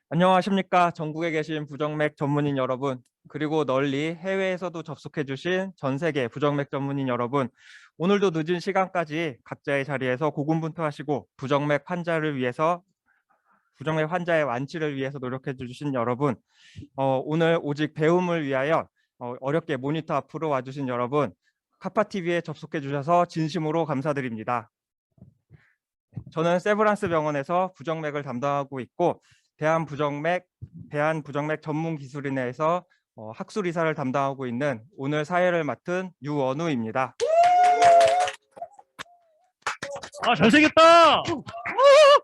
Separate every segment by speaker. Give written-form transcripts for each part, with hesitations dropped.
Speaker 1: 안녕하십니까. 전국에 계신 부정맥 전문인 여러분, 그리고 널리 해외에서도 접속해 주신 전 세계 부정맥 전문인 여러분, 오늘도 늦은 시간까지 각자의 자리에서 고군분투하시고 부정맥 환자의 완치를 위해서 노력해 주신 여러분, 오늘 오직 배움을 위하여 어렵게 모니터 앞으로 와주신 여러분, 카파TV에 접속해 주셔서 진심으로 감사드립니다. 저는 세브란스 병원에서 부정맥을 담당하고 있고 대한부정맥 전문기술인회에서 학술이사를 담당하고 있는 오늘 사회를 맡은 유원우입니다.
Speaker 2: 잘생겼다!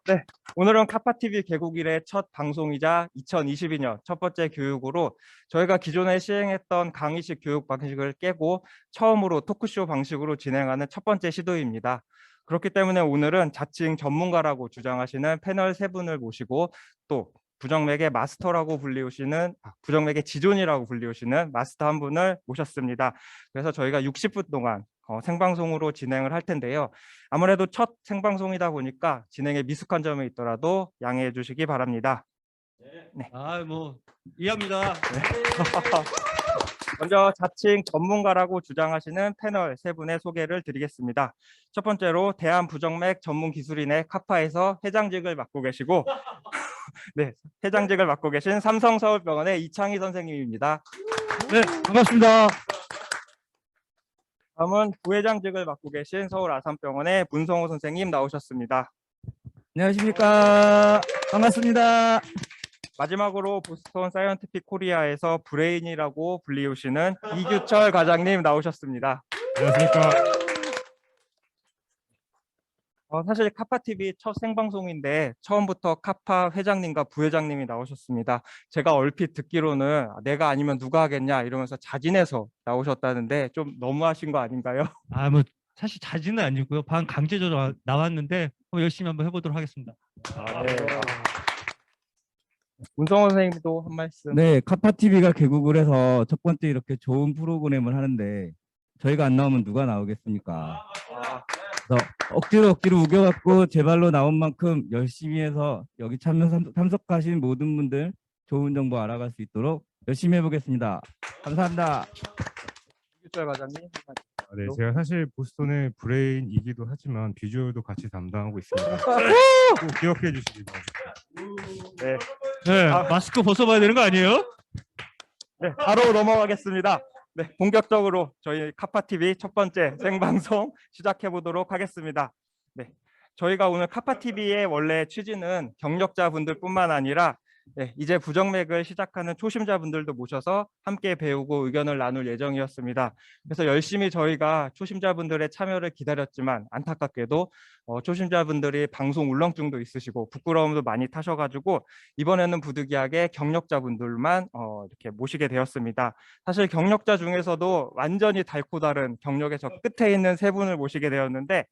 Speaker 1: 네, 오늘은 카파TV 개국 이래 첫 방송이자 2022년 첫 번째 교육으로 저희가 기존에 시행했던 강의식 교육 방식을 깨고 처음으로 토크쇼 방식으로 진행하는 첫 번째 시도입니다. 그렇기 때문에 오늘은 자칭 전문가라고 주장하시는 패널 세 분을 모시고 또 부정맥의 지존이라고 불리우시는 마스터 한 분을 모셨습니다. 그래서 저희가 60분 동안 생방송으로 진행을 할 텐데요. 아무래도 첫 생방송이다 보니까 진행에 미숙한 점이 있더라도 양해해 주시기 바랍니다.
Speaker 2: 네. 이해합니다.
Speaker 1: 먼저 자칭 전문가라고 주장하시는 패널 세 분의 소개를 드리겠습니다. 첫 번째로 대한부정맥 전문기술인회 카파에서 회장직을 맡고 계시고 네, 회장직을 맡고 계신 삼성서울병원의 이창희 선생님입니다.
Speaker 2: 네, 반갑습니다.
Speaker 1: 다음은 부회장직을 맡고 계신 서울아산병원의 문성호 선생님 나오셨습니다.
Speaker 3: 안녕하십니까. 반갑습니다.
Speaker 1: 마지막으로 보스턴 사이언티픽 코리아에서 브레인이라고 불리우시는 이규철 과장님 나오셨습니다.
Speaker 2: 안녕하십니까.
Speaker 1: 사실 카파TV 첫 생방송인데 처음부터 카파 회장님과 부회장님이 나오셨습니다. 제가 얼핏 듣기로는 내가 아니면 누가 하겠냐 이러면서 자진해서 나오셨다는데 좀 너무하신 거 아닌가요?
Speaker 2: 사실 자진은 아니고요. 반 강제적으로 나왔는데 열심히 한번 해보도록 하겠습니다.
Speaker 1: 네. 문성호 선생님도 한 말씀.
Speaker 3: 네, 카파TV가 개국을 해서 첫 번째 이렇게 좋은 프로그램을 하는데 저희가 안 나오면 누가 나오겠습니까? 그래서 억지로 우겨갖고 제 발로 나온 만큼 열심히 해서 여기 참석하신 모든 분들 좋은 정보 알아갈 수 있도록 열심히 해보겠습니다. 감사합니다.
Speaker 1: 이규철 과장님.
Speaker 4: 네, 제가 사실 보스턴의 브레인이기도 하지만 비주얼도 같이 담당하고 있습니다. 꼭 기억해 주시기 바랍니다.
Speaker 1: 네.
Speaker 2: 네, 마스크 벗어봐야 되는 거 아니에요?
Speaker 1: 네, 바로 넘어가겠습니다. 네, 본격적으로 저희 카파TV 첫 번째 생방송 시작해 보도록 하겠습니다. 네, 저희가 오늘 카파TV의 원래 취지는 경력자분들뿐만 아니라 이제 부정맥을 시작하는 초심자분들도 모셔서 함께 배우고 의견을 나눌 예정이었습니다. 그래서 열심히 저희가 초심자분들의 참여를 기다렸지만 안타깝게도 초심자분들이 방송 울렁증도 있으시고 부끄러움도 많이 타셔가지고 이번에는 부득이하게 경력자분들만 이렇게 모시게 되었습니다. 사실 경력자 중에서도 완전히 달고 다른 경력의 저 끝에 있는 세 분을 모시게 되었는데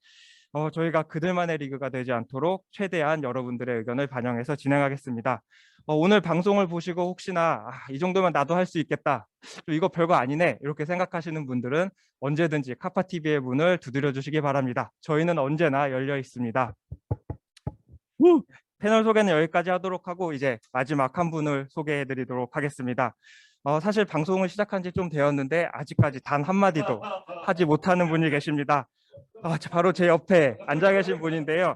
Speaker 1: 저희가 그들만의 리그가 되지 않도록 최대한 여러분들의 의견을 반영해서 진행하겠습니다. 오늘 방송을 보시고 혹시나 이 정도면 나도 할 수 있겠다, 이거 별거 아니네 이렇게 생각하시는 분들은 언제든지 카파TV의 문을 두드려 주시기 바랍니다. 저희는 언제나 열려 있습니다. 패널 소개는 여기까지 하도록 하고 이제 마지막 한 분을 소개해 드리도록 하겠습니다. 사실 방송을 시작한 지 좀 되었는데 아직까지 단 한마디도 하지 못하는 분이 계십니다. 바로 제 옆에 앉아 계신 분인데요.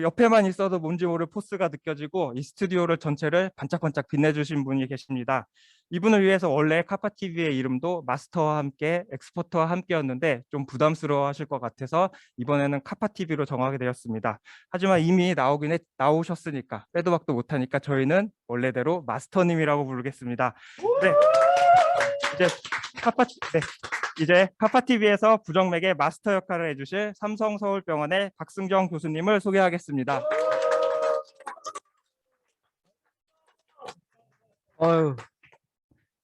Speaker 1: 옆에만 있어도 뭔지 모를 포스가 느껴지고 이 스튜디오를 전체를 반짝반짝 빛내주신 분이 계십니다. 이분을 위해서 원래 카파TV의 이름도 마스터와 함께 엑스포터와 함께였는데 좀 부담스러워 하실 것 같아서 이번에는 카파TV로 정하게 되었습니다. 하지만 이미 나오셨으니까 빼도 박도 못하니까 저희는 원래대로 마스터님이라고 부르겠습니다. 네. 이제 카파TV에서 부정맥의 마스터 역할을 해주실 삼성서울병원의 박승정 교수님을 소개하겠습니다.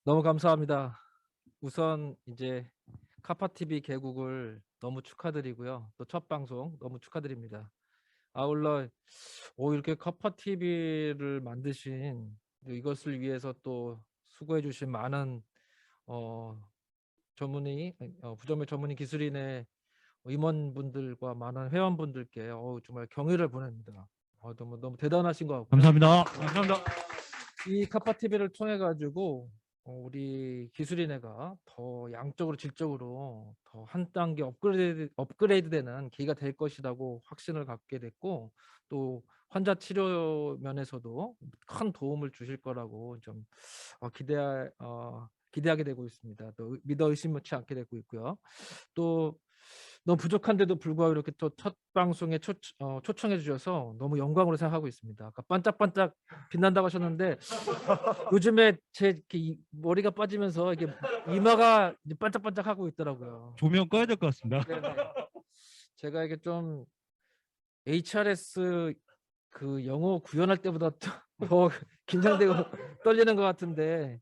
Speaker 5: 너무 감사합니다. 우선 이제 카파TV 개국을 너무 축하드리고요. 또 첫 방송 너무 축하드립니다. 아울러 이렇게 카파TV를 만드신 이것을 위해서 또 수고해 주신 많은 부정맥 전문의 기술인의 임원분들과 많은 회원분들께 정말 경의를 보냅니다. 너무 대단하신 것 같고.
Speaker 2: 감사합니다. 감사합니다.
Speaker 5: 이 카파 TV를 통해 가지고 우리 기술인회가 더 양적으로 질적으로 더 한 단계 업그레이드되는 기회가 될 것이라고 확신을 갖게 됐고, 또 환자 치료 면에서도 큰 도움을 주실 거라고 좀 기대하게 되고 있습니다. 또 믿어 의심치 않게 되고 있고요. 또 너무 부족한데도 불구하고 이렇게 또 첫 방송에 초청해 주셔서 너무 영광으로 생각하고 있습니다. 아까 반짝반짝 빛난다고 하셨는데 요즘에 제 이렇게 머리가 빠지면서 이게 이마가 이제 반짝반짝하고 있더라고요.
Speaker 2: 조명 꺼야 될 것 같습니다.
Speaker 5: 네네. 제가 이게 좀 HRS 그 영어 구현할 때보다 더 긴장되고 떨리는 것 같은데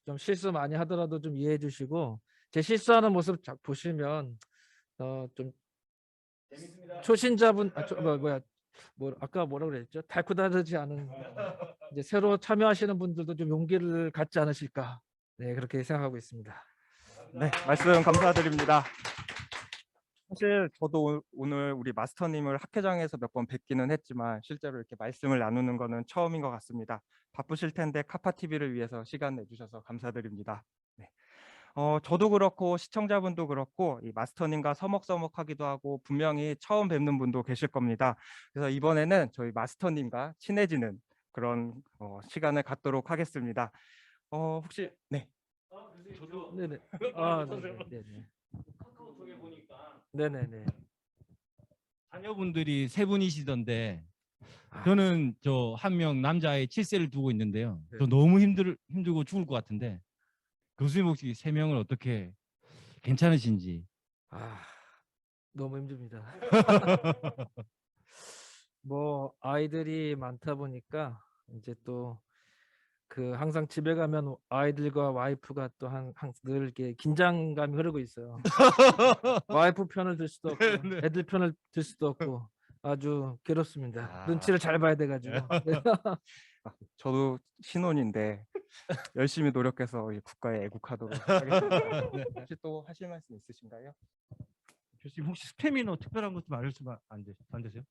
Speaker 5: 좀 실수 많이 하더라도 좀 이해해 주시고, 제 실수하는 모습 보시면 좀 초신자분 아까 뭐라 그랬죠? 달코다르지 않은 이제 새로 참여하시는 분들도 좀 용기를 갖지 않으실까, 네, 그렇게 생각하고 있습니다.
Speaker 1: 네, 말씀 감사드립니다. 사실 저도 오늘 우리 마스터님을 학회장에서 몇 번 뵙기는 했지만 실제로 이렇게 말씀을 나누는 거는 처음인 것 같습니다. 바쁘실 텐데 카파 TV를 위해서 시간 내주셔서 감사드립니다. 네. 저도 그렇고 시청자분도 그렇고 이 마스터님과 서먹서먹하기도 하고 분명히 처음 뵙는 분도 계실 겁니다. 그래서 이번에는 저희 마스터님과 친해지는 그런 시간을 갖도록 하겠습니다. 혹시 네.
Speaker 5: 네네. 네네. 네네네.
Speaker 3: 자녀분들이 세 분이시던데
Speaker 5: 아.
Speaker 3: 저는 저 한 명 남자아이 7세를 두고 있는데요.
Speaker 5: 네.
Speaker 3: 저 너무 힘들고 죽을 것 같은데 교수님 혹시 세 명을 어떻게 괜찮으신지.
Speaker 5: 너무 힘듭니다. 뭐 아이들이 많다 보니까 이제 또 그 항상 집에 가면 아이들과 와이프가 또 늘 이렇게 긴장감이 흐르고 있어요. 와이프 편을 들 수도 없고
Speaker 3: 네.
Speaker 5: 애들 편을 들 수도 없고 아주 괴롭습니다.
Speaker 3: 아.
Speaker 5: 눈치를 잘 봐야 돼가지고.
Speaker 1: 저도 신혼인데 열심히 노력해서 이 국가에 애국하도록 하겠습니다.
Speaker 3: 네.
Speaker 1: 혹시 또 하실 말씀 있으신가요?
Speaker 2: 교수님 혹시 스태미너 특별한 것 좀 알려주면 안 되세요?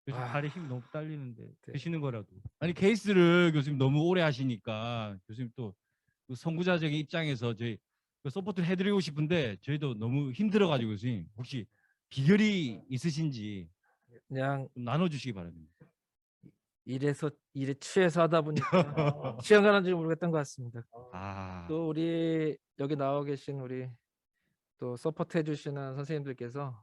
Speaker 2: 요즘
Speaker 5: 아.
Speaker 2: 발에 힘이 너무 딸리는데
Speaker 5: 네.
Speaker 2: 드시는 거라도.
Speaker 3: 아니 케이스를 교수님 너무 오래 하시니까 교수님 또그 선구자적인 입장에서 저희 그 서포트를 해드리고 싶은데 저희도 너무 힘들어가지고 교수님 혹시 비결이 있으신지
Speaker 5: 그냥
Speaker 3: 좀 나눠주시기 바랍니다.
Speaker 5: 일에 취해서 하다 보니까 시간 가는 줄 모르겠던 것 같습니다.
Speaker 3: 아,
Speaker 5: 또 우리 여기 나와 계신 우리 또 서포트 해주시는 선생님들께서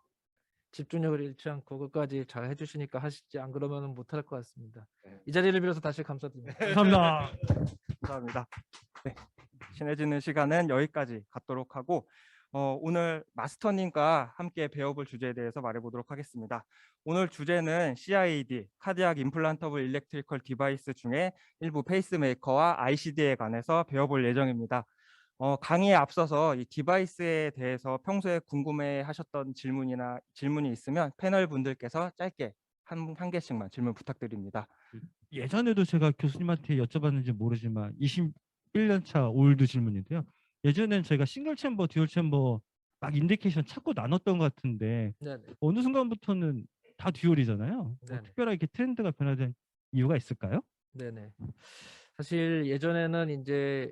Speaker 5: 집중력을 잃지 않고 끝까지 잘 해주시니까 하시지, 안 그러면 못할 것 같습니다. 이 자리를 빌어서 다시 감사드립니다.
Speaker 2: 감사합니다.
Speaker 1: 감사합니다. 네, 친해지는 시간은 여기까지 갖도록 하고 오늘 마스터님과 함께 배워볼 주제에 대해서 말해보도록 하겠습니다. 오늘 주제는 CID, 카디악 임플란터블 일렉트리컬 디바이스 중에 일부 페이스메이커와 ICD에 관해서 배워볼 예정입니다. 강의에 앞서서 이 디바이스에 대해서 평소에 궁금해하셨던 질문이 있으면 패널 분들께서 짧게 한 개씩만 질문 부탁드립니다.
Speaker 2: 예전에도 제가 교수님한테 여쭤봤는지 모르지만 21년 차 올드 질문인데요. 예전엔 저희가 싱글 챔버, 듀얼 챔버 막 인디케이션 찾고 나눴던 것 같은데
Speaker 5: 네네.
Speaker 2: 어느 순간부터는 다 듀얼이잖아요. 뭐
Speaker 5: 네네.
Speaker 2: 특별하게 트렌드가 변화된 이유가 있을까요?
Speaker 5: 네네. 사실 예전에는 이제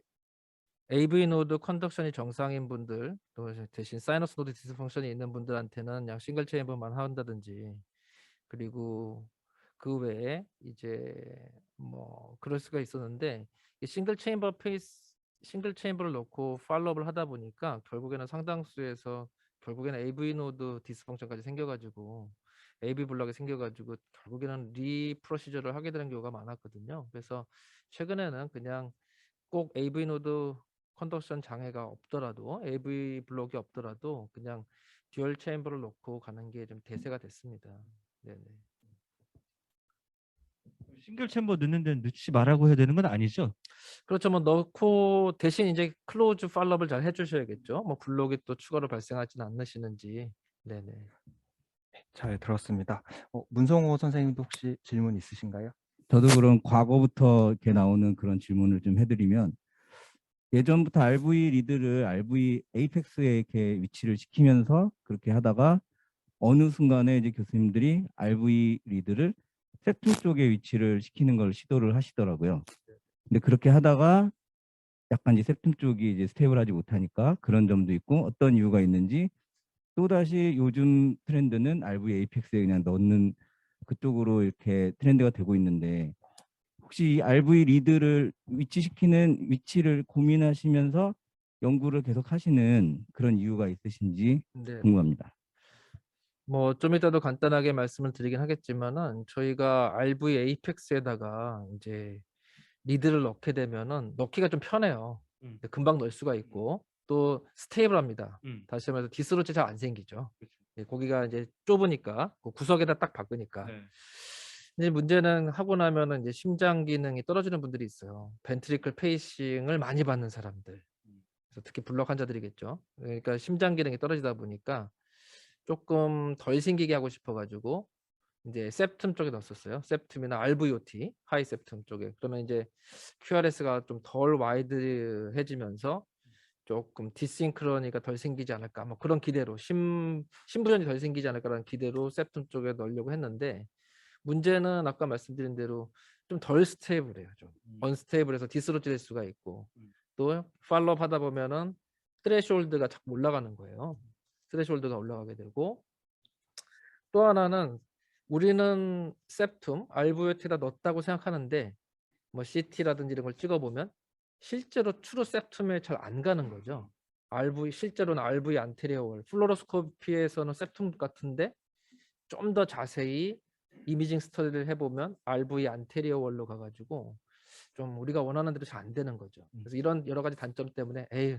Speaker 5: AV 노드 컨덕션이 정상인 분들, 또 대신 사이너스 노드 디스펑션이 있는 분들한테는 그냥 싱글 체인버만 한다든지, 그리고 그 외에 이제 뭐 그럴 수가 있었는데, 이 싱글 체인버를 놓고 팔로업을 하다 보니까 결국에는 상당수에서 결국에는 AV 노드 디스펑션까지 생겨가지고 AV 블럭이 생겨가지고 결국에는 리프로시저를 하게 되는 경우가 많았거든요. 그래서 최근에는 그냥 꼭 AV 노드 컨덕션 장애가 없더라도, AV 블록이 없더라도 그냥 듀얼 체인버를 놓고 가는 게 좀 대세가 됐습니다. 네네.
Speaker 2: 싱글 챔버 넣는 데는 넣지 말라고 해야 되는 건 아니죠?
Speaker 5: 그렇죠. 뭐 넣고 대신 이제 클로즈 팔로업을 잘 해주셔야겠죠. 뭐 블록이 또 추가로 발생하지는 않으시는지. 네네.
Speaker 1: 잘 들었습니다. 문성호 선생님도 혹시 질문 있으신가요?
Speaker 3: 저도 그럼 과거부터 이렇게 나오는 그런 질문을 좀 해드리면 예전부터 RV 리드를 RV 에이펙스에 이렇게 위치를 시키면서 그렇게 하다가 어느 순간에 이제 교수님들이 RV 리드를 septum 쪽에 위치를 시키는 걸 시도를 하시더라고요. 근데 그렇게 하다가 약간 이제 septum 쪽이 이제 스테이블하지 못하니까 그런 점도 있고 어떤 이유가 있는지 또다시 요즘 트렌드는 RV 에이펙스에 그냥 넣는 그쪽으로 이렇게 트렌드가 되고 있는데 혹시 이 RV 리드를 위치시키는 위치를 고민하시면서 연구를 계속 하시는 그런 이유가 있으신지
Speaker 5: 네.
Speaker 3: 궁금합니다.
Speaker 5: 뭐 좀 이따도 간단하게 말씀을 드리긴 하겠지만은 저희가 RV 에이펙스에다가 이제 리드를 넣게 되면은 넣기가 좀 편해요. 금방 넣을 수가 있고 또 스테이블합니다. 다시 말해서 디스로치 잘 안 생기죠. 예, 거기가 이제 좁으니까 그 구석에다 딱 박으니까.
Speaker 2: 네.
Speaker 5: 근데 문제는 하고 나면은 이제 심장 기능이 떨어지는 분들이 있어요. 벤트리클 페이싱을 많이 받는 사람들. 그래서 특히 블록 환자들이겠죠. 그러니까 심장 기능이 떨어지다 보니까 조금 덜 생기게 하고 싶어가지고 이제 septum 쪽에 넣었었어요. septum이나 RVOT, 하이 septum 쪽에. 그러면 이제 QRS가 좀 덜 와이드해지면서 조금 디싱크로니가 덜 생기지 않을까, 뭐 그런 기대로 심부전이 덜 생기지 않을까라는 기대로 septum 쪽에 넣으려고 했는데 문제는 아까 말씀드린 대로 좀 덜 스테이블해요. 좀 언스테이블해서 디스로치 될 수가 있고 또 팔로업 하다 보면은 스레시홀드가 자꾸 올라가는 거예요. 스레시홀드가 올라가게 되고 또 하나는 우리는 septum, RVOT에다 넣었다고 생각하는데 뭐 CT라든지 이런 걸 찍어보면 실제로 트루 septum에 잘 안 가는 거죠. 실제로는 RV 안테리어 월, 플로로스코피에서는 septum 같은데 좀 더 자세히 이미징 스터디를 해보면 RV 안테리어 월로 가가지고 좀 우리가 원하는 대로 잘 안 되는 거죠. 그래서 이런 여러 가지 단점 때문에 에이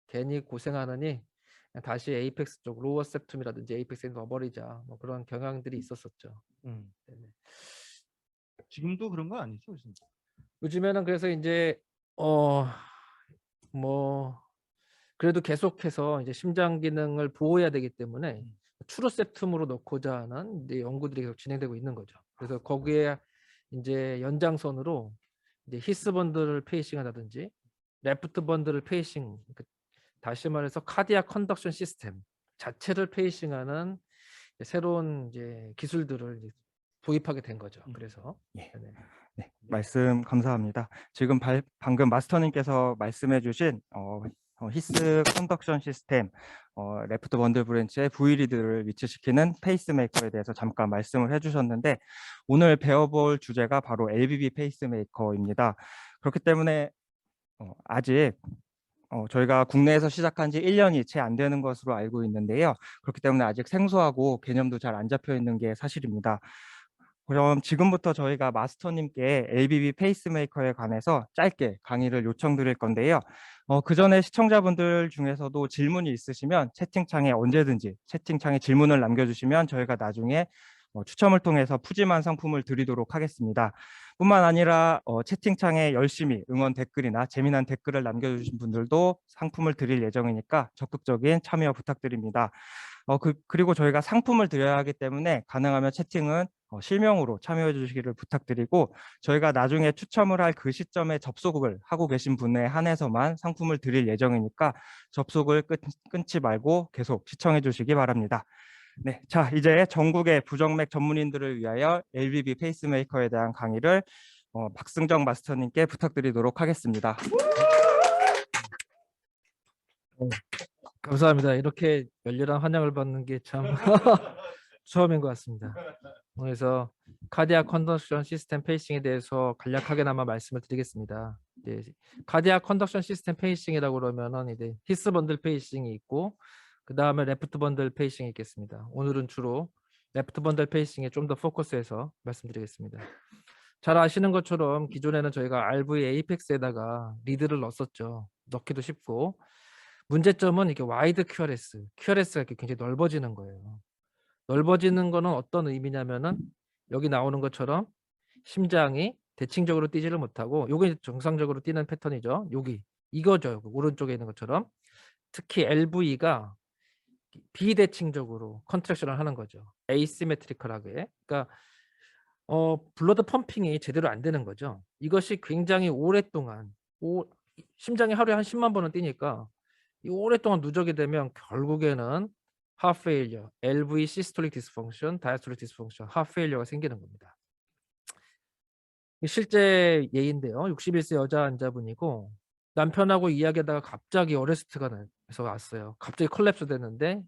Speaker 5: 괜히 고생하느니 그냥 다시 에이펙스 쪽 로어 septum이라든지 에이펙스에 넣어버리자 뭐 그런 경향들이 있었었죠. 네네.
Speaker 2: 지금도 그런 거 아니죠, 교수님?
Speaker 5: 요즘에는 그래서 이제 뭐 그래도 계속해서 이제 심장 기능을 보호해야 되기 때문에 트루 septum으로 넣고자 하는 이제 연구들이 계속 진행되고 있는 거죠. 그래서 거기에 이제 연장선으로 이제 히스 번들을 페이싱하다든지 레프트 번들을 페이싱, 다시 말해서 카디악 컨덕션 시스템 자체를 페이싱하는 새로운 이제 기술들을 이제 도입하게 된 거죠. 그래서
Speaker 1: 예.
Speaker 5: 네.
Speaker 1: 네, 말씀 감사합니다. 지금 방금 마스터님께서 말씀해주신 히스 컨덕션 시스템, 레프트 번들 브랜치의 V리드를 위치시키는 페이스메이커에 대해서 잠깐 말씀을 해주셨는데 오늘 배워볼 주제가 바로 LVB 페이스메이커입니다. 그렇기 때문에 아직 저희가 국내에서 시작한 지 1년이 채 안 되는 것으로 알고 있는데요. 그렇기 때문에 아직 생소하고 개념도 잘 안 잡혀 있는 게 사실입니다. 그럼 지금부터 저희가 마스터님께 LVB 페이스메이커에 관해서 짧게 강의를 요청드릴 건데요. 그 전에 시청자분들 중에서도 질문이 있으시면 채팅창에 언제든지 채팅창에 질문을 남겨주시면 저희가 나중에 추첨을 통해서 푸짐한 상품을 드리도록 하겠습니다. 뿐만 아니라 채팅창에 열심히 응원 댓글이나 재미난 댓글을 남겨주신 분들도 상품을 드릴 예정이니까 적극적인 참여 부탁드립니다. 그리고 저희가 상품을 드려야 하기 때문에 가능하면 채팅은 실명으로 참여해 주시기를 부탁드리고 저희가 나중에 추첨을 할 그 시점에 접속을 하고 계신 분에 한해서만 상품을 드릴 예정이니까 접속을 끊지 말고 계속 시청해 주시기 바랍니다. 네, 자 이제 전국의 부정맥 전문인들을 위하여 LVB 페이스메이커에 대한 강의를 박승정 마스터님께 부탁드리도록 하겠습니다.
Speaker 5: 감사합니다. 이렇게 열렬한 환영을 받는 게 참 처음인 것 같습니다. 그래서 카디악 컨덕션 시스템 페이싱에 대해서 간략하게나마 말씀을 드리겠습니다. 이제 카디악 컨덕션 시스템 페이싱이라고 그러면은 이제 히스 번들 페이싱이 있고 그 다음에 레프트 번들 페이싱이 있겠습니다. 오늘은 주로 레프트 번들 페이싱에 좀 더 포커스해서 말씀드리겠습니다. 잘 아시는 것처럼 기존에는 저희가 RV 에이펙스에다가 리드를 넣었었죠. 넣기도 쉽고 문제점은 이게 와이드 QRS가 이렇게 굉장히 넓어지는 거예요. 넓어지는 거는 어떤 의미냐면은 여기 나오는 것처럼 심장이 대칭적으로 뛰지를 못하고 요게 정상적으로 뛰는 패턴이죠. 이거죠. 오른쪽에 있는 것처럼 특히 LV가 비대칭적으로 컨트랙션을 하는 거죠. 에이시메트리컬하게. 그러니까 블러드 펌핑이 제대로 안 되는 거죠. 이것이 굉장히 오랫동안 심장이 하루에 한 10만 번은 뛰니까 이 오랫동안 누적이 되면 결국에는 heart failure, LV systolic dysfunction, diastolic dysfunction, heart failure가 생기는 겁니다. 실제 예인데요. 61세 여자 환자분이고 남편하고 이야기하다가 갑자기 어레스트가 나서 왔어요. 갑자기 콜랩스 됐는데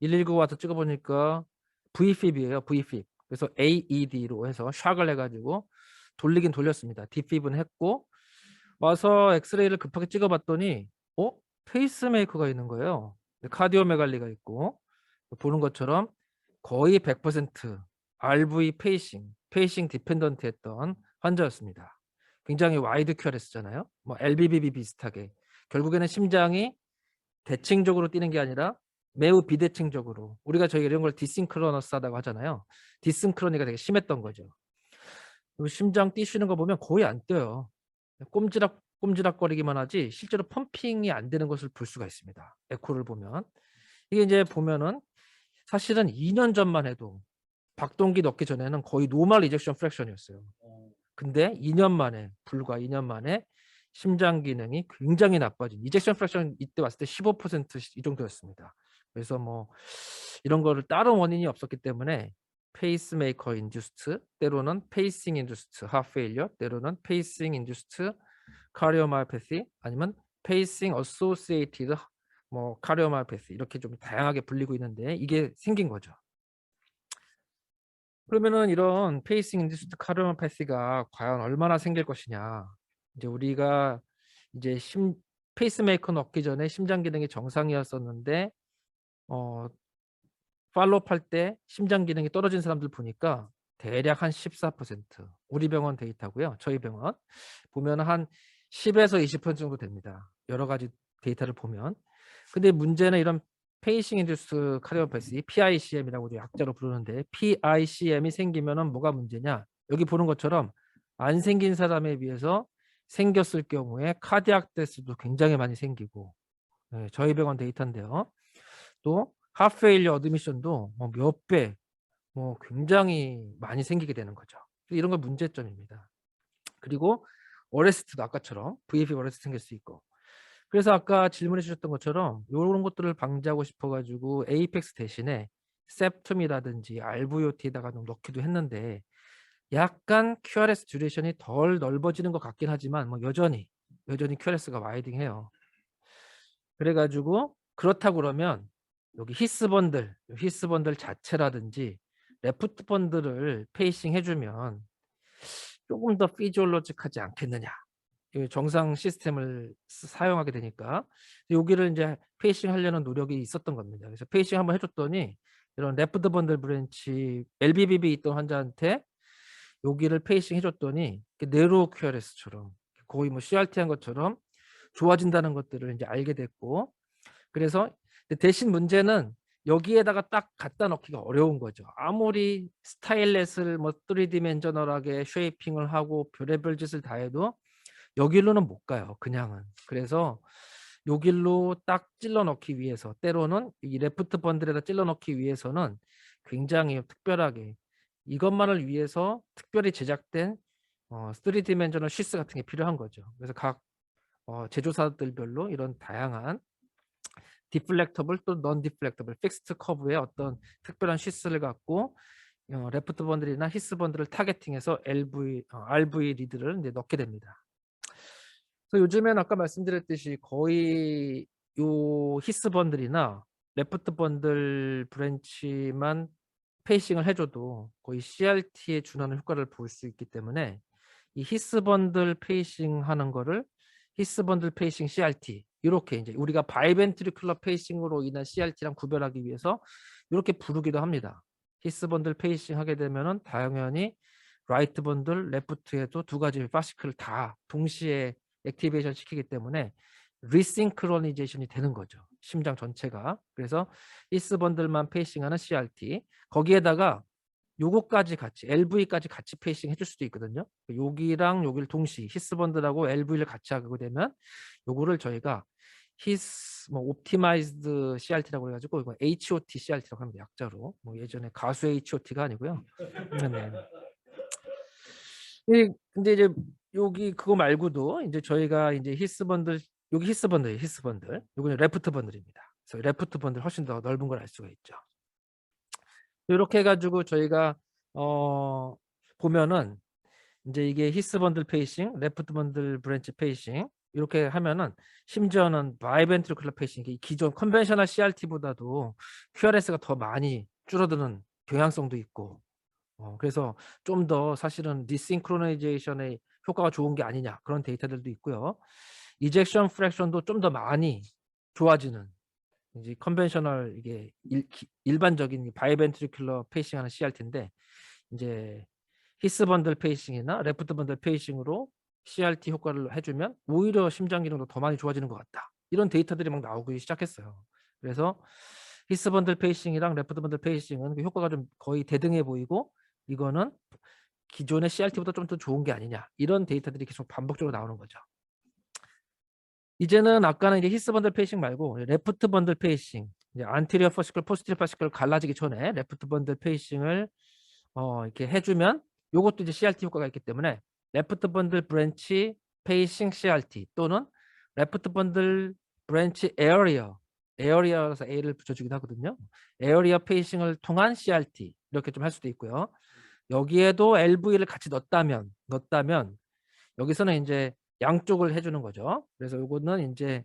Speaker 5: 119 와서 찍어보니까 Vfib이에요. Vfib. 그래서 AED로 해서 샥을 해가지고 돌리긴 돌렸습니다. Dfib은 했고 와서 엑스레이를 급하게 찍어봤더니 페이스메이커가 있는 거예요. 카디오메갈리가 있고 보는 것처럼 거의 100% RV 페이싱 디펜던트 했던 환자였습니다. 굉장히 와이드 QRS잖아요. 뭐 LBBB 비슷하게 결국에는 심장이 대칭적으로 뛰는 게 아니라 매우 비대칭적으로 우리가 저희 이런 걸 디싱크로너스하다고 하잖아요. 디싱크로니가 되게 심했던 거죠. 그리고 심장 뛰시는 거 보면 거의 안 뛰어요. 꼼지락거리기만 하지 실제로 펌핑이 안 되는 것을 볼 수가 있습니다. 에코를 보면 이게 이제 보면은 사실은 2년 전만 해도 박동기 넣기 전에는 거의 노멀 이젝션 프랙션이었어요. 근데 2년 만에 불과 2년 만에 심장 기능이 굉장히 나빠진 이젝션 프랙션 이때 왔을 때 15% 이 정도였습니다. 그래서 뭐 이런 거를 다른 원인이 없었기 때문에 페이스메이커 인듀스트 때로는 페이싱 인듀스트 하트 페일리어 때로는 페이싱 인듀스트 카리오마이오패시 아니면 페이싱 어소시에이티드 뭐 카리오마이오패시 이렇게 좀 다양하게 불리고 있는데 이게 생긴 거죠. 그러면은 이런 페이싱 인듀스트 카리오마이오패시가 과연 얼마나 생길 것이냐. 이제 우리가 이제 페이스메이커 넣기 전에 심장 기능이 정상이었었는데 팔로업 할 때 심장 기능이 떨어진 사람들 보니까 대략 한 14% 우리 병원 데이터고요. 저희 병원 보면 한 10에서 20% 정도 됩니다. 여러 가지 데이터를 보면. 근데 문제는 이런 페이싱 인듀스 카리오패시 PICM이라고 약자로 부르는데 PICM이 생기면은 뭐가 문제냐? 여기 보는 것처럼 안 생긴 사람에 비해서 생겼을 경우에 카디악 데스도 굉장히 많이 생기고 저희 병원 데이터인데요. 또 하트페일리어 어드미션도 뭐 몇 배, 뭐 굉장히 많이 생기게 되는 거죠. 이런 건 문제점입니다. 그리고 어레스트도 아까처럼 VFib 어레스트 생길 수 있고. 그래서 아까 질문해 주셨던 것처럼 이런 것들을 방지하고 싶어가지고 에이펙스 대신에 septum이라든지 RVOT에다가 좀 넣기도 했는데 약간 QRS 듀레이션이 덜 넓어지는 것 같긴 하지만 뭐 여전히 QRS가 와이딩해요. 그래가지고 그렇다고 그러면 여기 히스 번들 자체라든지 레프트 번들을 페이싱 해주면 조금 더 피지올로직하지 않겠느냐. 정상 시스템을 사용하게 되니까 여기를 이제 페이싱 하려는 노력이 있었던 겁니다. 그래서 페이싱 한번 해줬더니 이런 레프트 번들 브랜치 LBBB 있던 환자한테 여기를 페이싱 해줬더니 네로 QRS처럼 거의 뭐 CRT 한 것처럼 좋아진다는 것들을 이제 알게 됐고 그래서 대신 문제는 여기에다가 딱 갖다 넣기가 어려운 거죠. 아무리 스타일렛을 뭐 3디멘저널하게 쉐이핑을 하고 별의별 짓을 다 해도 여기로는 못 가요. 그냥은. 그래서 여기로 딱 찔러 넣기 위해서 때로는 이 레프트 번들에다 찔러 넣기 위해서는 굉장히 특별하게 이것만을 위해서 특별히 제작된 3디멘저널 시스 같은 게 필요한 거죠. 그래서 각 제조사들별로 이런 다양한 디플렉터블 또 넌 디플렉터블 픽스트 커브의 어떤 특별한 시스를 갖고 레프트 번들이나 히스 번들을 타겟팅해서 RV 리드를 이제 넣게 됩니다. 그래서 요즘엔 아까 말씀드렸듯이 거의 요 히스 번들이나 레프트 번들 브랜치만 페이싱을 해줘도 거의 CRT에 준하는 효과를 볼 수 있기 때문에 이 히스 번들 페이싱 하는 거를 히스 번들 페이싱 CRT 이렇게 이제 우리가 바이벤트리큘러 페이싱으로 인한 CRT랑 구별하기 위해서 이렇게 부르기도 합니다. 히스 번들 페이싱 하게 되면은 당연히 라이트 번들 레프트에도 두 가지 파시클을 다 동시에 액티베이션 시키기 때문에 리싱크로니제이션이 되는 거죠. 심장 전체가. 그래서 히스 번들만 페이싱하는 CRT 거기에다가 요거까지 같이 LV까지 같이 페이싱 해줄 수도 있거든요. 여기랑 여기를 동시 히스 번들하고 LV를 같이 하게 되면 요거를 저희가 히스 뭐 옵티마이즈드 CRT라고 해가지고 이거 HOT CRT라고 합니다. 약자로. 뭐 예전에 가수 HOT가 아니고요. 네. 근데 이제 여기 그거 말고도 이제 저희가 이제 히스 번들 여기 히스 번들 요거는 레프트 번들입니다. 그래서 레프트 번들 훨씬 더 넓은 걸 알 수가 있죠. 이렇게 해가지고 저희가 보면은 이제 이게 히스 번들 페이싱, 레프트 번들 브랜치 페이싱 이렇게 하면은 심지어는 바이벤트리큘러 페이싱, 이 기존 컨벤셔널 CRT보다도 QRS가 더 많이 줄어드는 경향성도 있고, 그래서 좀 더 사실은 디싱크로나이제이션의 효과가 좋은 게 아니냐 그런 데이터들도 있고요. 이젝션 프랙션도 좀 더 많이 좋아지는, 이제 컨벤셔널 이게 일반적인 바이벤트리큘러 페이싱하는 CRT인데 이제 히스 번들 페이싱이나 레프트 번들 페이싱으로 CRT 효과를 해주면 오히려 심장 기능도 더 많이 좋아지는 것 같다. 이런 데이터들이 막 나오기 시작했어요. 그래서 히스 번들 페이싱이랑 레프트 번들 페이싱은 그 효과가 좀 거의 대등해 보이고 이거는 기존의 CRT보다 좀 더 좋은 게 아니냐 이런 데이터들이 계속 반복적으로 나오는 거죠. 이제는 아까는 이제 히스 번들 페이싱 말고 레프트 번들 페이싱, 이제 안티리어 퍼시클, 포스티리어 퍼시클 갈라지기 전에 레프트 번들 페이싱을 이렇게 해주면 요것도 이제 CRT 효과가 있기 때문에 레프트 번들 브랜치 페이싱 CRT 또는 레프트 번들 브랜치 에어리어라서 A를 붙여주기도 하거든요. 에어리어 페이싱을 통한 CRT 이렇게 좀 할 수도 있고요. 여기에도 LV를 같이 넣었다면 여기서는 이제 양쪽을 해주는 거죠. 그래서 요거는 이제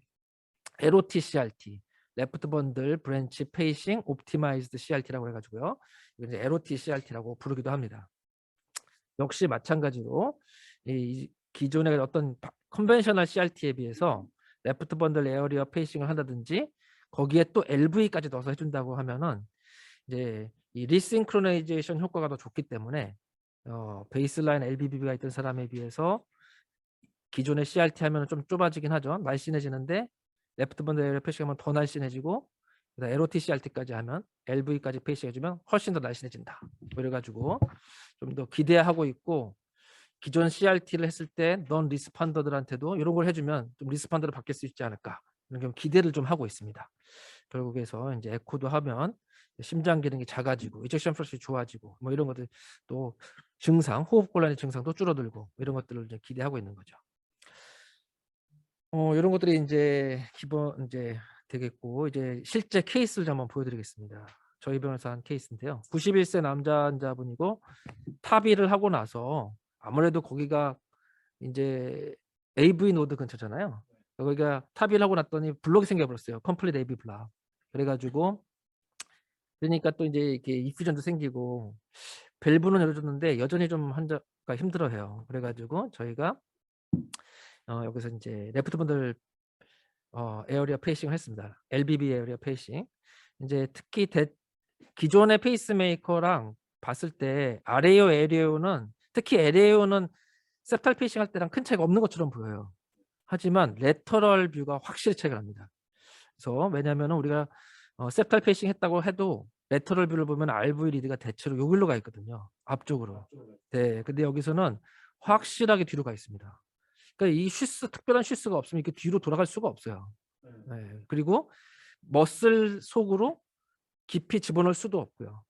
Speaker 5: LOT CRT, 레프트 번들 브랜치 페이싱 옵티마이즈드 CRT라고 해가지고요. 이거 이제 LOT CRT라고 부르기도 합니다. 역시 마찬가지로 이 기존의 어떤 컨벤셔널 CRT에 비해서 레프트 번들 에어리어 페이싱을 한다든지 거기에 또 LV까지 넣어서 해준다고 하면은 이제 이 리싱크로나이제이션 효과가 더 좋기 때문에 베이스라인 LBB가 있던 사람에 비해서 기존의 CRT 하면 좀 좁아지긴 하죠. 날씬해지는데 레프트 번들 에어리어 페이싱 하면 더 날씬해지고 LOT CRT까지 하면 LV까지 페이싱 해주면 훨씬 더 날씬해진다. 그래가지고 좀 더 기대하고 있고, 기존 CRT를 했을 때 넌 리스판더들한테도 이런 걸 해주면 좀 리스판더로 바뀔 수 있지 않을까 이런 기대를 좀 하고 있습니다. 결국에서 이제 에코도 하면 심장 기능이 작아지고 이젝션 프레셔이 좋아지고 뭐 이런 것들, 또 증상, 호흡곤란의 증상도 줄어들고 이런 것들을 이제 기대하고 있는 거죠. 이런 것들이 이제 기본 이제 되겠고, 이제 실제 케이스를 한번 보여드리겠습니다. 저희 병원에서 한 케이스인데요. 91세 남자 환자분이고 탑의를 하고 나서 아무래도 거기가 이제 AV 노드 근처잖아요. 거기가 탑의를 하고 났더니 블록이 생겨버렸어요. 컴플릿 AV 블락. 그래가지고 그러니까 또 이제 이렇게 이퓨전도 생기고 밸브는 열어줬는데 여전히 좀 환자가 힘들어해요. 그래가지고 저희가 여기서 이제 레프트 번들 에어리어 페이싱을 했습니다. LBB 에어리어 페이싱. 이제 특히 기존의 페이스메이커랑 봤을 때 아레오 에리오는, 특히 에리오는 septal 페이싱 할 때랑 큰 차이가 없는 것처럼 보여요. 하지만 레터럴 뷰가 확실히 차이가 납니다. 그래서 왜냐하면 우리가 septal 페이싱 했다고 해도 레터럴 뷰를 보면 RV 리드가 대체로 여기로 가 있거든요. 앞쪽으로. 네, 근데 여기서는 확실하게 뒤로 가 있습니다. 그러니까 이 특별한 슈스가 없으면 이렇게 뒤로 돌아갈 수가 없어요. 네, 그리고 머슬 속으로 깊이 집어넣을 수도 없고요.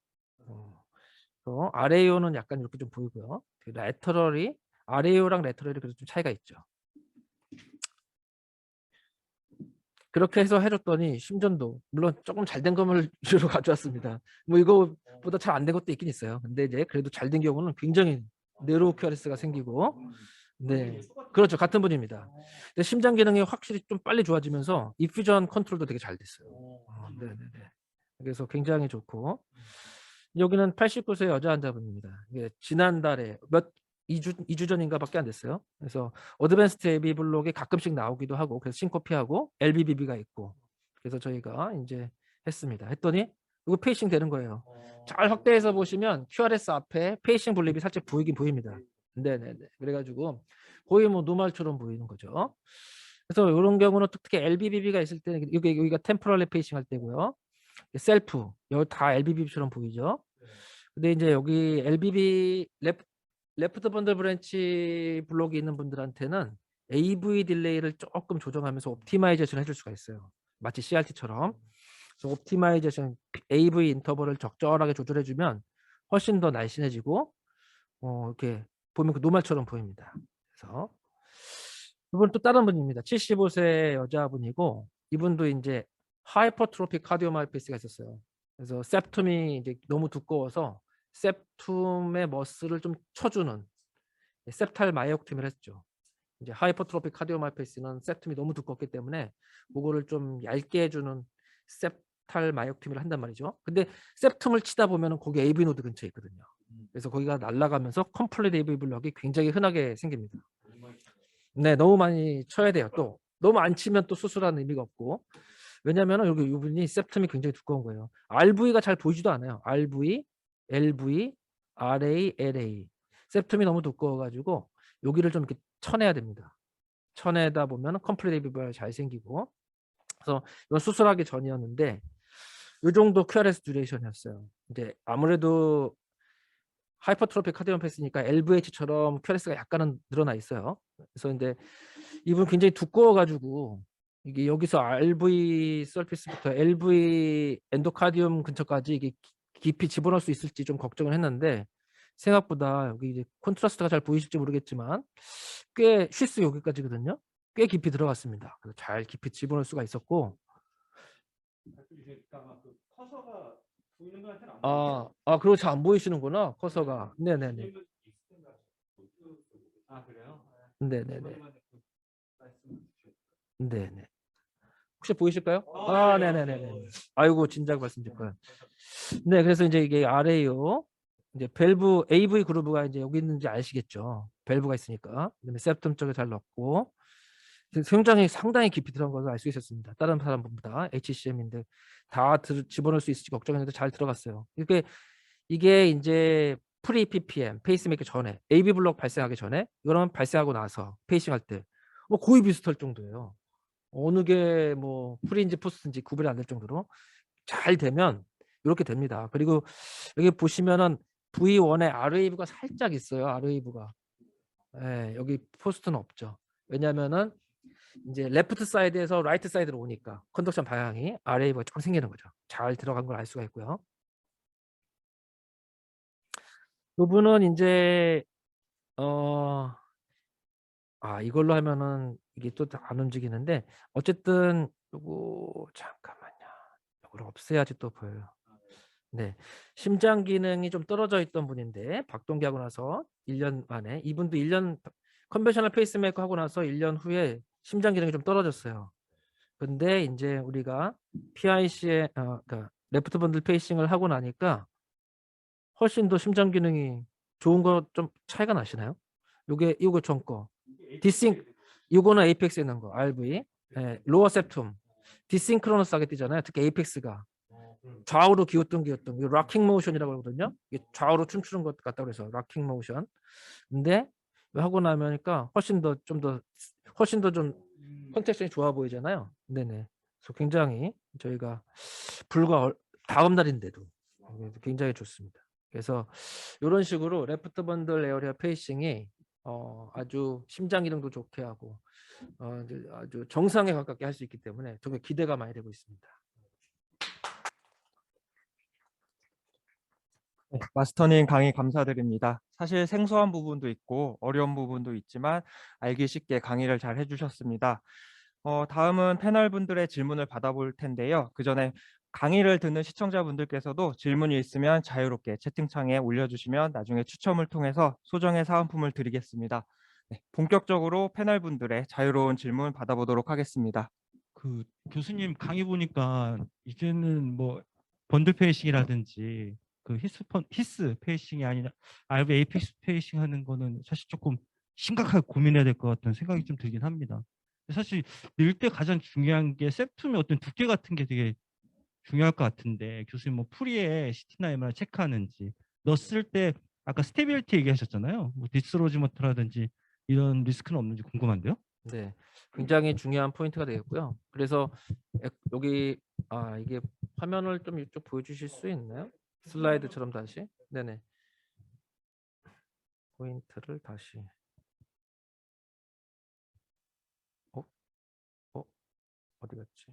Speaker 5: 아레이오는 약간 이렇게 좀 보이고요. 레터럴이, 아레이오랑 레터럴이 그래도 좀 차이가 있죠. 그렇게 해서 해줬더니 심전도 물론 조금 잘 된 것을 위주로 가져왔습니다. 뭐 이거보다 잘 안 된 것도 있긴 있어요. 근데 이제 그래도 잘 된 경우는 굉장히 네로 QRS가 생기고, 네, 그렇죠, 같은 분입니다. 근데 심장 기능이 확실히 좀 빨리 좋아지면서 이퓨전 컨트롤도 되게 잘 됐어요. 네네네. 그래서 굉장히 좋고, 여기는 89세 여자 환자분입니다. 이게 지난달에 2주 전인가밖에 안 됐어요. 그래서 어드밴스드 AV 블록에 가끔씩 나오기도 하고, 그래서 싱코피하고 LBBB가 있고, 그래서 저희가 이제 했더니 이거 페이싱 되는 거예요. 잘 확대해서 보시면 QRS 앞에 페이싱 블립이 살짝 보이긴 보입니다. 네네네. 그래가지고 거의 뭐 노말처럼 보이는 거죠. 그래서 이런 경우는 특히 LBBB가 있을 때는 여기가 템포럴 페이싱 할 때고요. 셀프 여기 다 LBB처럼 보이죠. 근데 이제 여기 LBB 레프트 번들 브랜치 블록이 있는 분들한테는 AV 딜레이를 조금 조정하면서 옵티마이제이션 해줄 수가 있어요. 마치 CRT처럼. 그래서 옵티마이제이션 AV 인터벌을 적절하게 조절해주면 훨씬 더 날씬해지고 이렇게 보면 그 노말처럼 보입니다. 그래서 이분 또 다른 분입니다. 75세 여자분이고 이분도 이제 하이퍼트로픽 카디오마이오패스가 있었어요. 그래서 septum이 이제 너무 두꺼워서 septum의 머슬을 좀 쳐주는, septal myectomy 했죠. 이제 하이퍼트로픽 카디오마이패스는 septum이 너무 두껍기 때문에 그거를 좀 얇게 해주는 septal myectomy 한단 말이죠. 근데 septum을 치다 보면은 거기 AV 노드 근처에 있거든요. 그래서 거기가 날아가면서 컴플릿 AV 블럭이 굉장히 흔하게 생깁니다. 네, 너무 많이 쳐야 돼요. 또 너무 안 치면 또 수술하는 의미가 없고. 왜냐면은 여기 이분이 septum이 굉장히 두꺼운 거예요. RV가 잘 보이지도 않아요. RV, LV, RA, LA. septum이 너무 두꺼워가지고 여기를 좀 이렇게 쳐내야 됩니다. 쳐내다 보면 컴플릿 AV 블럭이 잘 생기고. 그래서 이건 수술하기 전이었는데 이 정도 QRS 듀레이션이었어요. 이제 아무래도 하이퍼트로픽 카디오마이패스니까 LVH처럼 QRS가 약간은 늘어나 있어요. 그래서 이제 이분 굉장히 두꺼워가지고 이게 여기서 RV 서피스부터 LV 엔도카디움 근처까지 이게 깊이 집어넣을 수 있을지 좀 걱정을 했는데 생각보다 여기 이제 콘트라스트가 잘 보이실지 모르겠지만 꽤 쉬스 여기까지거든요. 꽤 깊이 들어갔습니다. 그래서 잘 깊이 집어넣을 수가 있었고. 그리고 잘 안 보이시는구나 커서가. 네네네.
Speaker 2: 아 그래요?
Speaker 5: 네네네. 네네. 혹시 보이실까요? 네네네네. 아이고 진작 말씀드릴 거예요. 네, 그래서 이제 이게 아래요. 이제 밸브 AV 그루브가 이제 여기 있는지 아시겠죠? 밸브가 있으니까. 그다음에 septum 쪽에 잘 넣고 굉장히 상당히 깊이 들어간 것을 알 수 있었습니다. 다른 사람보다 HCM인데 다 집어넣을 수 있을지 걱정했는데 잘 들어갔어요. 이게 이제 프리 PPM 페이스메이커 전에 AV 블록 발생하기 전에 이거는 발생하고 나서 페이싱 할 때 뭐 거의 비슷할 정도예요. 어느 게 뭐 프리인지 포스트인지 구별이 안 될 정도로 잘 되면 이렇게 됩니다. 그리고 여기 보시면은 V1에 R웨이브가 살짝 있어요. R웨이브가. 예, 여기 포스트는 없죠. 왜냐면은 이제 레프트 사이드에서 라이트 사이드로 오니까 컨덕션 방향이 R웨이브가 조금 생기는 거죠. 잘 들어간 걸 알 수가 있고요. 부분은 이제 이걸로 하면은 이게 또 안 움직이는데 어쨌든 요거 잠깐만요. 이걸 없애야지 또 보여요. 네. 심장 기능이 좀 떨어져 있던 분인데 박동기하고 나서 1년 만에 이분도 1년 컨벤셔널 페이스메이커 하고 나서 1년 후에 심장 기능이 좀 떨어졌어요. 근데 이제 우리가 PIC에 그러니까 레프트 번들 페이싱을 하고 나니까 훨씬 더 심장 기능이 좋은 거 좀 차이가 나시나요? 요거 전 거. 요거는 에이펙스에 있는 거 RV. 로어 septum. 디싱크로너스하게 뛰잖아요. 특히 에이펙스가. 좌우로 기우뚱 이 락킹 모션이라고 하거든요. 이게 좌우로 춤추는 것 같다고 그래서 락킹 모션. 근데 하고 나면니까 훨씬 더 좀 컨텍션이 좋아 보이잖아요. 네네. 그래서 굉장히 저희가 불과 다음 날인데도 굉장히 좋습니다. 그래서 이런 식으로 레프트 번들 에어리어 페이싱이 아주 심장 기능도 좋게 하고 아주 정상에 가깝게 할 수 있기 때문에 정말 기대가 많이 되고 있습니다.
Speaker 1: 네, 마스터님 강의 감사드립니다. 사실 생소한 부분도 있고 어려운 부분도 있지만 알기 쉽게 강의를 잘 해주셨습니다. 다음은 패널분들의 질문을 받아볼 텐데요. 그 전에 강의를 듣는 시청자분들께서도 질문이 있으면 자유롭게 채팅창에 올려주시면 나중에 추첨을 통해서 소정의 사은품을 드리겠습니다. 네, 본격적으로 패널분들의 자유로운 질문 받아보도록 하겠습니다.
Speaker 2: 그 교수님 강의 보니까 이제는 뭐 번들 페이싱이라든지 그 히스 페이싱이 아니라 RV 에이펙스 페이싱 하는 거는 사실 조금 심각하게 고민해야 될 것 같은 생각이 좀 들긴 합니다. 사실 늘 때 가장 중요한 게 septum의 어떤 두께 같은 게 되게 중요할 것 같은데 교수님 뭐 프리에 CT나 MR 체크하는지 넣었을 때 아까 스테빌리티 얘기하셨잖아요. 뭐 디스로지먼트라든지 이런 리스크는 없는지 궁금한데요.
Speaker 5: 네, 굉장히 중요한 포인트가 되겠고요. 그래서 여기 이게 화면을 좀 이쪽 보여주실 수 있나요? 슬라이드처럼 다시. 네네. 포인트를 다시. 어디 갔지?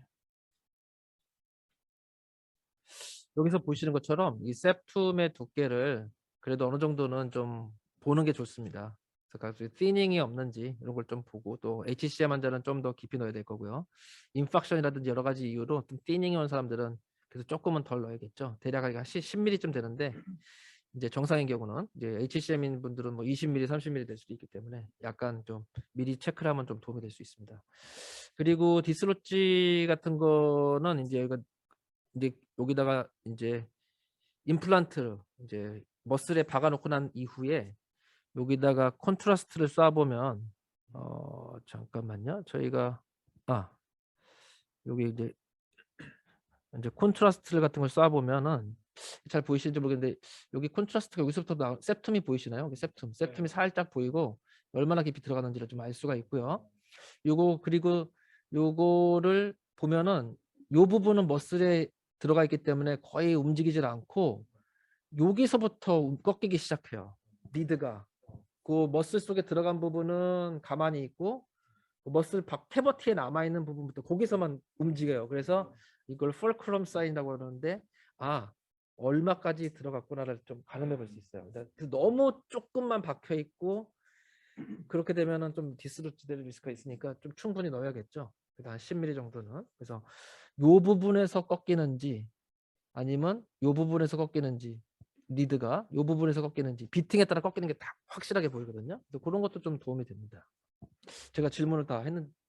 Speaker 5: 여기서 보시는 것처럼 이 septum의 두께를 그래도 어느 정도는 좀 보는 게 좋습니다. 그래서 티닝이 없는지 이런 걸 좀 보고 또 HCM 환자는 좀 더 깊이 넣어야 될 거고요. 인팍션이라든지 여러 가지 이유로 좀 티닝이 온 사람들은 그래서 조금은 덜 넣어야겠죠. 대략 한 10mm쯤 되는데 이제 정상인 경우는 이제 HCM인 분들은 뭐 20mm, 30mm 될 수도 있기 때문에 약간 좀 미리 체크를 하면 좀 도움이 될 수 있습니다. 그리고 디스로치 같은 거는 이제 여기다가 이제 임플란트 이제 머슬에 박아놓고 난 이후에 여기다가 콘트라스트를 쏴보면 잠깐만요. 저희가 여기 이제 콘트라스트 같은 걸 쏴보면은 잘 보이시는지 모르겠는데 여기 콘트라스트가 여기서부터 septum이 보이시나요? 여기 septum이 살짝 보이고 얼마나 깊이 들어가는지를 좀 알 수가 있고요. 그리고 요거를 보면은 요 부분은 머슬에 들어가 있기 때문에 거의 움직이질 않고 여기서부터 꺾이기 시작해요. 리드가 그 머슬 속에 들어간 부분은 가만히 있고 머슬 캐버티에 남아있는 부분부터 거기서만 움직여요. 그래서 이걸 펄크럼 사인이라고 하는데 얼마까지 들어갔구나를 좀 가늠해 볼 수 있어요. 너무 조금만 박혀 있고 그렇게 되면은 좀 디스로치 될 리스크가 있으니까 좀 충분히 넣어야겠죠. 한 10mm 정도는. 그래서 요 부분에서 꺾이는지 아니면 요 부분에서 꺾이는지 리드가 요 부분에서 꺾이는지 비팅에 따라 꺾이는 게 다 확실하게 보이거든요. 그래서 그런 것도 좀 도움이 됩니다. 제가 질문을 다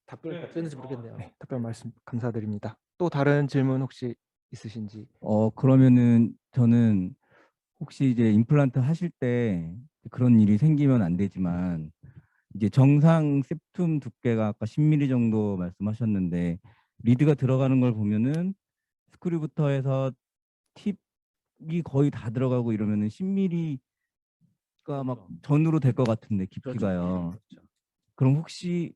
Speaker 5: 답변을 다 드렸는지 모르겠네요.
Speaker 1: 네, 답변 말씀 감사드립니다. 또 다른 질문 혹시 있으신지?
Speaker 3: 그러면은 저는 혹시 이제 임플란트 하실 때 그런 일이 생기면 안 되지만 이제 정상 septum 두께가 아까 10mm 정도 말씀하셨는데 리드가 들어가는 걸 보면은 스크류부터 해서 팁이 거의 다 들어가고 이러면은 10mm가 막 전으로 될 것 같은데 깊이가요.
Speaker 5: 그렇죠.
Speaker 3: 그럼 혹시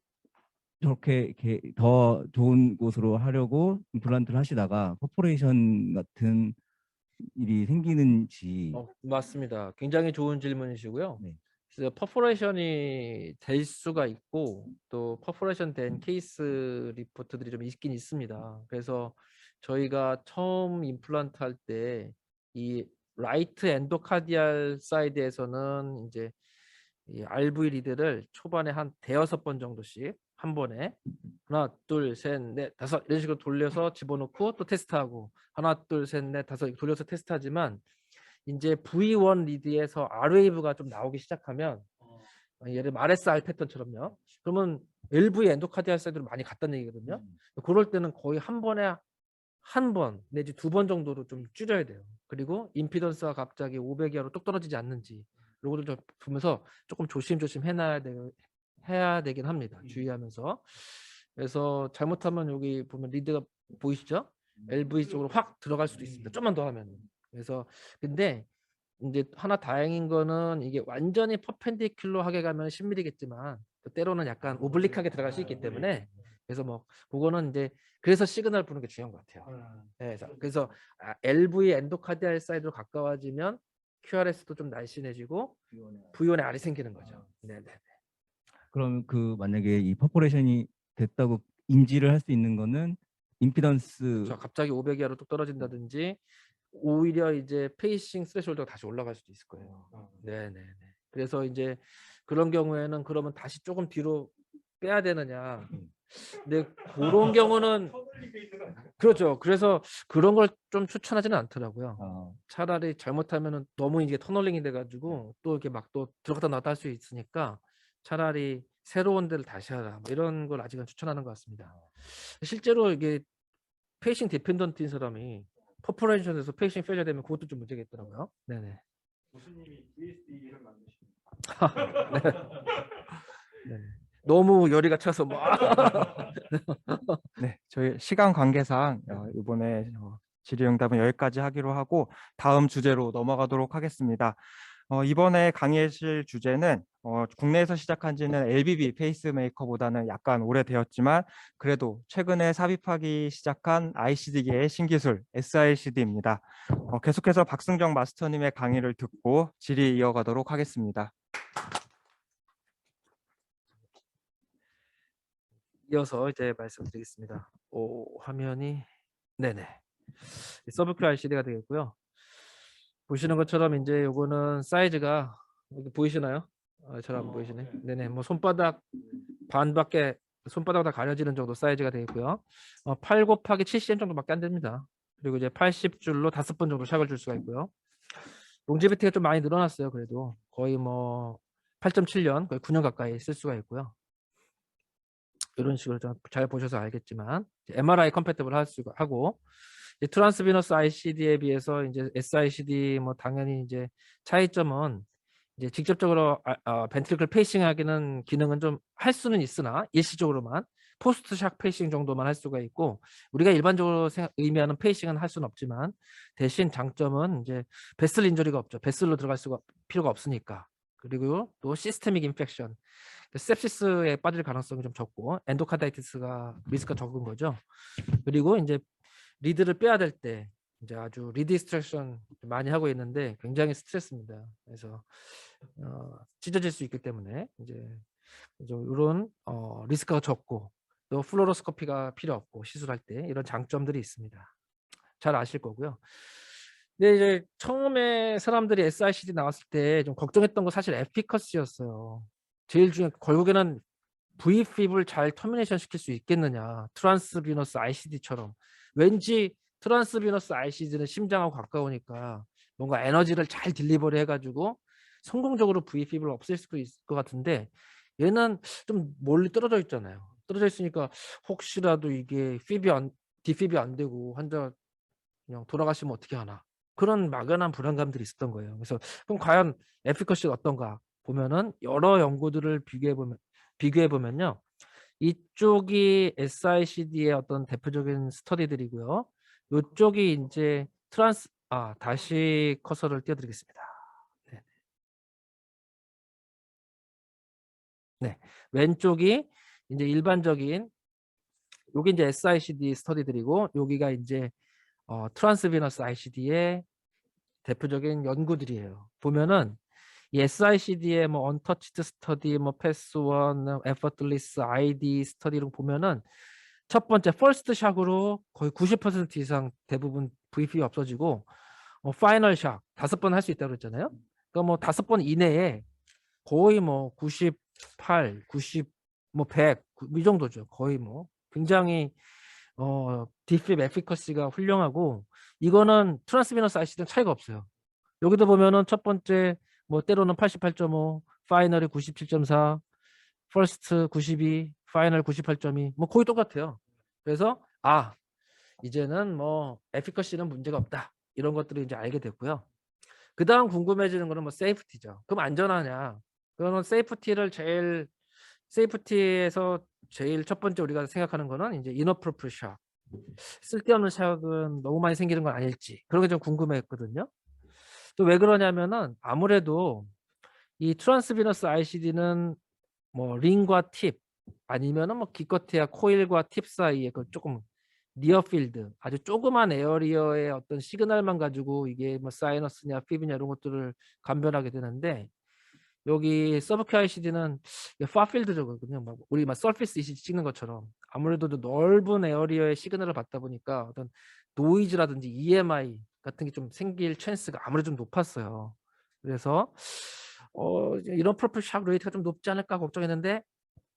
Speaker 3: 저렇게 이렇게 더 좋은 곳으로 하려고 임플란트를 하시다가 퍼포레이션 같은 일이 생기는지.
Speaker 5: 맞습니다. 굉장히 좋은 질문이시고요.
Speaker 3: 네.
Speaker 5: 그래서 퍼포레이션이 될 수가 있고 또 퍼포레이션 된 케이스 리포트들이 좀 있긴 있습니다. 그래서 저희가 처음 임플란트 할 때 이 라이트 엔도카디알 사이드에서는 이제 이 RV 리드를 초반에 한 대여섯 번 정도씩 한 번에 하나 둘 셋 넷 다섯 이런 식으로 돌려서 집어넣고 또 테스트하고 하나 둘 셋 넷 다섯 돌려서 테스트하지만 이제 V1 리드에서 R웨이브가 좀 나오기 시작하면 예를 들면 RSR 패턴처럼요. 그러면 LV 엔도카디알 사이드로 많이 갔다는 얘기거든요. 그럴 때는 거의 한 번에 한 번 내지 두 번 정도로 좀 줄여야 돼요. 그리고 임피던스가 갑자기 500 이하로 뚝 떨어지지 않는지 이거를 좀 보면서 조금 조심조심 해야 되긴 합니다. 주의하면서. 그래서 잘못하면 여기 보면 리드가 보이시죠? LV 쪽으로 확 들어갈 수도 있습니다. 좀만 더 하면. 그래서 근데 이제 하나 다행인 거는 이게 완전히 퍼펜디큘러하게 가면 10mm겠지만 때로는 약간 오블릭하게 들어갈 수 있기 때문에 그래서 뭐 그거는 이제 그래서 시그널 부는 게 중요한 것 같아요. 네, 그래서 LV 엔도카디알 사이드로 가까워지면 QRS도 좀 날씬해지고 V1에 알이 생기는 거죠. 네네.
Speaker 3: 그럼 그 만약에 이 퍼포레이션이 됐다고 인지를 할 수 있는 거는 임피던스.
Speaker 5: 저 갑자기 500 이하로 뚝 떨어진다든지 오히려 이제 페이싱 스레시홀드가 다시 올라갈 수도 있을 거예요. 네네네. 그래서 이제 그런 경우에는 그러면 다시 조금 뒤로 빼야 되느냐. 근데 그런 경우는 그렇죠. 그래서 그런 걸 좀 추천하지는 않더라고요. 차라리 잘못하면은 너무 이게 터널링이 돼가지고 또 이렇게 막 또 들어갔다 나왔다 할 수 있으니까 차라리 새로운 데를 다시 하라. 뭐 이런 걸 아직은 추천하는 것 같습니다. 실제로 이게 페이싱 디펜던트인 사람이 퍼포레이션에서 페이싱 페일리어 되면 그것도 좀 문제겠더라고요. 네네.
Speaker 1: 교수님이 VSD를 만드신.
Speaker 5: 네. 너무 열의가 차서 뭐.
Speaker 1: 네, 저희 시간 관계상 이번에 질의응답은 여기까지 하기로 하고 다음 주제로 넘어가도록 하겠습니다. 이번에 강의하실 주제는 국내에서 시작한 지는 LBB 페이스메이커보다는 약간 오래되었지만 그래도 최근에 삽입하기 시작한 ICD계의 신기술 SICD입니다. 계속해서 박승정 마스터님의 강의를 듣고 질의 이어가도록 하겠습니다.
Speaker 5: 이어서 이제 말씀드리겠습니다. 화면이 네네. 서브큐 ICD가 되겠고요. 보시는 것처럼 이제 요거는 사이즈가 여기 보이시나요? 잘 안 보이시네. 네네. 뭐 손바닥 반밖에 손바닥 다 가려지는 정도 사이즈가 되겠고요. 8 곱하기 70cm 정도밖에 안 됩니다. 그리고 이제 80줄로 5번 정도 샥을 줄 수가 있고요. 롱지비티가 좀 많이 늘어났어요. 그래도 거의 뭐 8.7년, 거의 9년 가까이 쓸 수가 있고요. 이런 식으로 좀 잘 보셔서 알겠지만 MRI 컴패티블 할 수가 하고 트란스비너스 ICD에 비해서 이제 SICD 뭐 당연히 이제 차이점은 이제 직접적으로 벤트리클 페이싱하기는 기능은 좀 할 수는 있으나 일시적으로만 포스트 샥 페이싱 정도만 할 수가 있고 우리가 일반적으로 의미하는 페이싱은 할 수는 없지만 대신 장점은 이제 베슬 인저리가 없죠. 베슬로 들어갈 수가 필요가 없으니까. 그리고 또 시스테믹 인펙션 sepsis에 빠질 가능성이 좀 적고 엔도카다이티스가 리스크가 적은 거죠. 그리고 이제 리드를 빼야 될 때 이제 아주 리드 디스트랙션 많이 하고 있는데 굉장히 스트레스입니다. 그래서 찢어질 수 있기 때문에 이제 이런 리스크가 적고 또 플로로스코피가 필요 없고 시술할 때 이런 장점들이 있습니다. 잘 아실 거고요. 근데 이제 처음에 사람들이 SICD 나왔을 때 좀 걱정했던 거 사실 에피커시였어요. 제일 중요한 결국에는 Vfib을 잘 터미네이션 시킬 수 있겠느냐. 트란스비너스 ICD처럼. 왠지 트란스비너스 ICD는 심장하고 가까우니까 뭔가 에너지를 잘 딜리버리 해가지고 성공적으로 Vfib을 없앨 수 있을 것 같은데 얘는 좀 멀리 떨어져 있잖아요. 떨어져 있으니까 혹시라도 이게 디핍이 안 되고 환자 그냥 돌아가시면 어떻게 하나. 그런 막연한 불안감들이 있었던 거예요. 그래서 그럼 과연 에피커시가 어떤가 보면은 여러 연구들을 비교해 보면요. 이쪽이 SICD의 어떤 대표적인 스터디들이고요. 이쪽이 이제 다시 커서를 띄워드리겠습니다. 네. 네. 왼쪽이 이제 일반적인 여기 이제 SICD 스터디들이고 여기가 이제 트란스비너스 ICD의 대표적인 연구들이에요. 보면은 이 SICD의 뭐 언터치드 스터디, 뭐 패스1, 에퍼틀리스, ID 스터디를 보면은 첫 번째 퍼스트 샥으로 거의 90% 이상 대부분 VP 없어지고 파이널 샥 5번 할 수 있다고 그랬잖아요. 그러니까 뭐 5번 이내에 거의 뭐 98, 90, 뭐 100, 이 정도죠. 거의 뭐 굉장히 디핍 에피커시가 훌륭하고 이거는 트란스비너스 ICD는 차이가 없어요. 여기도 보면은 첫 번째 뭐 때로는 88.5, 파이널이 97.4, 퍼스트 92, 파이널 98.2, 뭐 거의 똑같아요. 그래서 이제는 뭐 에피커시는 문제가 없다. 이런 것들을 이제 알게 됐고요. 그 다음 궁금해지는 거는 뭐 세이프티죠. 그럼 안전하냐? 그거는 세이프티에서 제일 첫 번째 우리가 생각하는 거는 이제 이너프로프 샥. 쓸데없는 샥은 너무 많이 생기는 건 아닐지 그런 게 좀 궁금했거든요. 또 왜 그러냐면은 아무래도 이 트란스비너스 ICD는 뭐 링과 팁 아니면은 뭐 기껏해야 코일과 팁 사이에 그 조금 니어필드 아주 조그만 에어리어의 어떤 시그널만 가지고 이게 뭐 사이너스냐 피브냐 이런 것들을 감별하게 되는데 여기 서브큐 ICD는 파필드적이거든요. 막 우리 막 서피스 ECG 찍는 것처럼 아무래도 넓은 에어리어의 시그널을 받다 보니까 어떤 노이즈라든지 EMI 같은 게 좀 생길 찬스가 아무래도 좀 높았어요. 그래서 이런 프로필 샥 레이트가 좀 높지 않을까 걱정했는데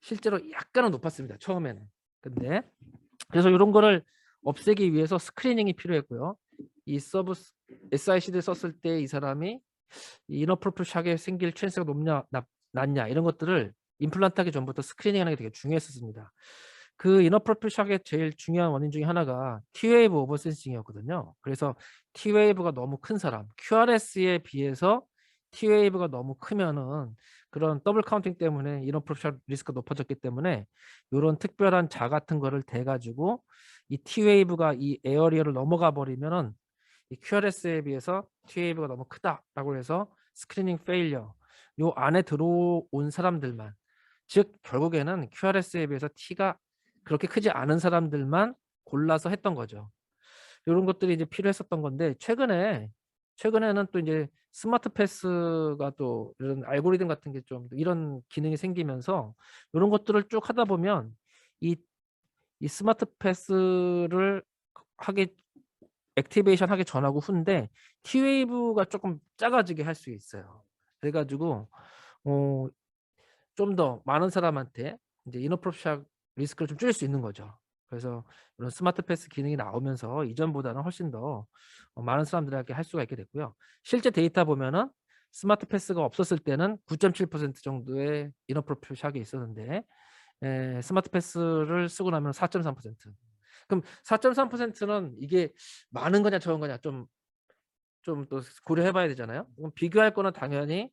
Speaker 5: 실제로 약간은 높았습니다. 처음에는. 근데 그래서 이런 거를 없애기 위해서 스크리닝이 필요했고요. 이 SICD를 썼을 때 이 사람이 이너프로필 샥에 생길 찬스가 높냐 낮냐 이런 것들을 임플란트 하기 전부터 스크리닝하는 게 되게 중요했었습니다. 그 이너프로필 샥의 제일 중요한 원인 중에 하나가 T웨이브 오버센싱이었거든요. 그래서 T웨이브가 너무 큰 사람, QRS에 비해서 T웨이브가 너무 크면은 그런 더블 카운팅 때문에 이너프로필 샥 리스크가 높아졌기 때문에 이런 특별한 자 같은 거를 대가지고 이 T웨이브가 이 에어리어를 넘어가 버리면은 이 QRS에 비해서 T웨이브가 너무 크다라고 해서 스크리닝 페일리어 요 안에 들어온 사람들만 즉 결국에는 QRS에 비해서 T가 그렇게 크지 않은 사람들만 골라서 했던 거죠. 이런 것들이 이제 필요했었던 건데 최근에는 또 이제 스마트 패스가 또 이런 알고리즘 같은 게 좀 이런 기능이 생기면서 이런 것들을 쭉 하다 보면 이 스마트 패스를 액티베이션 하기 전하고 후인데 T웨이브가 조금 작아지게 할 수 있어요. 그래가지고 좀 더 많은 사람한테 이제 이너프로필 샥 리스크를 좀 줄일 수 있는 거죠. 그래서 이런 스마트 패스 기능이 나오면서 이전보다는 훨씬 더 많은 사람들에게 할 수가 있게 됐고요. 실제 데이터 보면은 스마트 패스가 없었을 때는 9.7% 정도의 인어프로priate 샥이 있었는데 스마트 패스를 쓰고 나면 4.3%. 그럼 4.3%는 이게 많은 거냐 적은 거냐 좀 또 고려해 봐야 되잖아요. 그럼 비교할 거는 당연히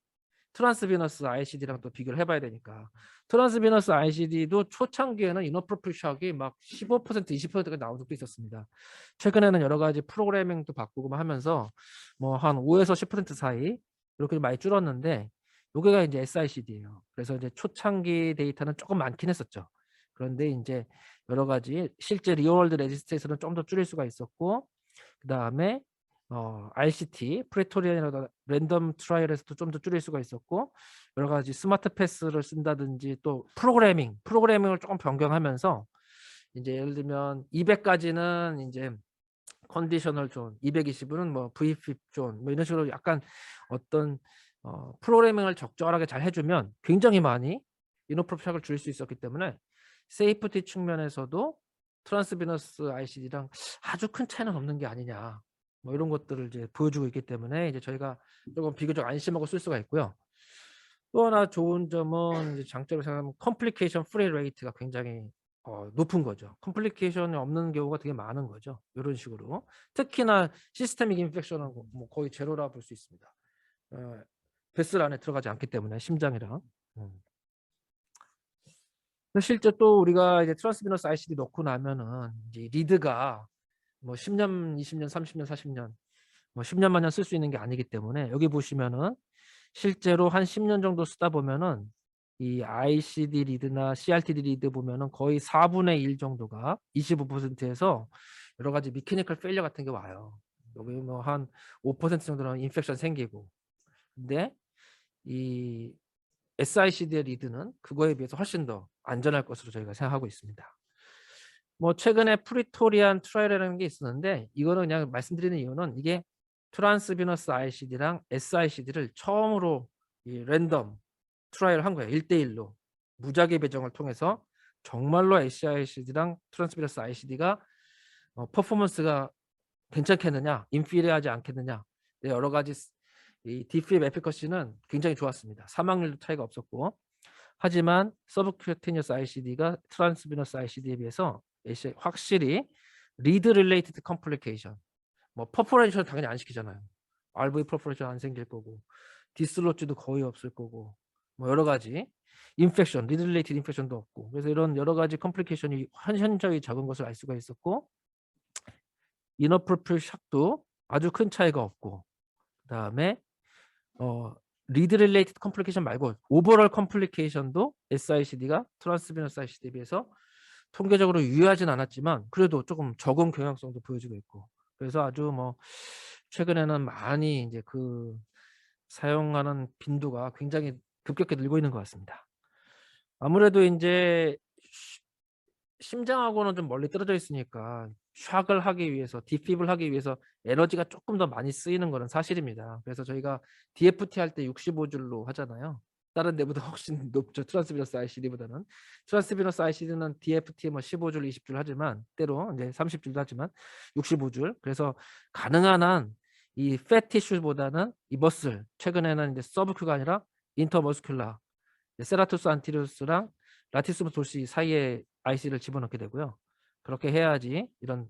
Speaker 5: 트란스비너스 ICD랑 또 비교를 해봐야 되니까. 트란스비너스 ICD도 초창기에는 인어프로priate 샥이 막 15%, 20%가 나온 적도 있었습니다. 최근에는 여러 가지 프로그래밍도 바꾸고 막 하면서 뭐 한 5에서 10% 사이 이렇게 많이 줄었는데 요게가 이제 SICD예요. 그래서 이제 초창기 데이터는 조금 많긴 했었죠. 그런데 이제 여러 가지 실제 리얼월드 레지스트에서는 좀 더 줄일 수가 있었고, 그 다음에 RCT, 프레토리안이라도 랜덤 트라이얼에서도 좀 더 줄일 수가 있었고, 여러 가지 스마트 패스를 쓴다든지 또 프로그래밍을 조금 변경하면서 이제 예를 들면 200까지는 이제 컨디셔널 존, 220은 뭐 VFib 존, 뭐 이런 식으로 약간 어떤 프로그래밍을 적절하게 잘 해주면 굉장히 많이 인어프로priate 샥을 줄일 수 있었기 때문에 세이프티 측면에서도 트란스비너스 ICD랑 아주 큰 차이는 없는 게 아니냐. 뭐 이런 것들을 이제 보여주고 있기 때문에 이제 저희가 조금 비교적 안심하고 쓸 수가 있고요. 또 하나 좋은 점은 이제 장점을 생각하면 컴플리케이션 프리 레이트가 굉장히 높은 거죠. 컴플리케이션이 없는 경우가 되게 많은 거죠. 이런 식으로. 특히나 시스테믹 인펙션은 뭐 거의 제로라 볼 수 있습니다. 베슬 안에 들어가지 않기 때문에 심장이랑. 실제 또 우리가 이제 트란스비너스 ICD 넣고 나면은 이제 리드가 뭐 10년, 20년, 30년, 40년, 뭐 10년 만년 쓸 수 있는 게 아니기 때문에 여기 보시면은 실제로 한 10년 정도 쓰다 보면은 이 ICD 리드나 CRTD 리드 보면은 거의 4분의 1 정도가 25%에서 여러 가지 미케니컬 페일러 같은 게 와요. 여기 뭐 한 5% 정도는 인펙션 생기고. 근데 이 SICD의 리드는 그거에 비해서 훨씬 더 안전할 것으로 저희가 생각하고 있습니다. 뭐 최근에 프리토리안 트라이얼이라는 게 있었는데 이거는 그냥 말씀드리는 이유는 이게 트란스비너스 ICD랑 SICD를 처음으로 이 랜덤 트라이얼 한 거예요. 1대1로 무작위 배정을 통해서 정말로 SICD랑 트란스비너스 ICD가 퍼포먼스가 괜찮겠느냐, 인피리하지 않겠느냐, 여러 가지 이 디피앱 에피커시는 굉장히 좋았습니다. 사망률도 차이가 없었고, 하지만 서브큐테니어스 ICD가 트란스비너스 ICD에 비해서 확실히 리드 릴레이티드 컴플리케이션, 뭐 퍼포레이션 당연히 안 시키잖아요. RV 퍼포레이션 안 생길 거고, 디슬로즈도 거의 없을 거고, 뭐 여러 가지 인펙션, 리드 릴레이티드 인펙션도 없고, 그래서 이런 여러 가지 컴플리케이션이 현저히 적은 것을 알 수가 있었고, 인어프로priate 샥도 아주 큰 차이가 없고, 그다음에 리드 릴레이티드 컴플리케이션 말고 오버럴 컴플리케이션도 SICD가 트란스비너스 ICD에 비해서 통계적으로 유효하진 않았지만 그래도 조금 적은 경향성도 보여주고 있고, 그래서 아주 뭐 최근에는 많이 이제 그 사용하는 빈도가 굉장히 급격히 늘고 있는 것 같습니다. 아무래도 이제 심장하고는 좀 멀리 떨어져 있으니까 샥을 하기 위해서, 디핍을 하기 위해서 에너지가 조금 더 많이 쓰이는 것은 사실입니다. 그래서 저희가 DFT 할 때 65줄로 하잖아요. 다른 데보다 훨씬 높죠. 트란스비너스 ICD보다는. 트란스비너스 ICD는 DFT 뭐 15줄, 20줄 하지만 때로 이제 30줄도 하지만 65줄. 그래서 가능한 한 이 패티슈보다는 이 머슬, 최근에는 이제 서브큐가 아니라 인터머스큘라, 세라투스 안티리우스랑 라티스무스 돌시 사이에 IC를 집어넣게 되고요. 그렇게 해야지 이런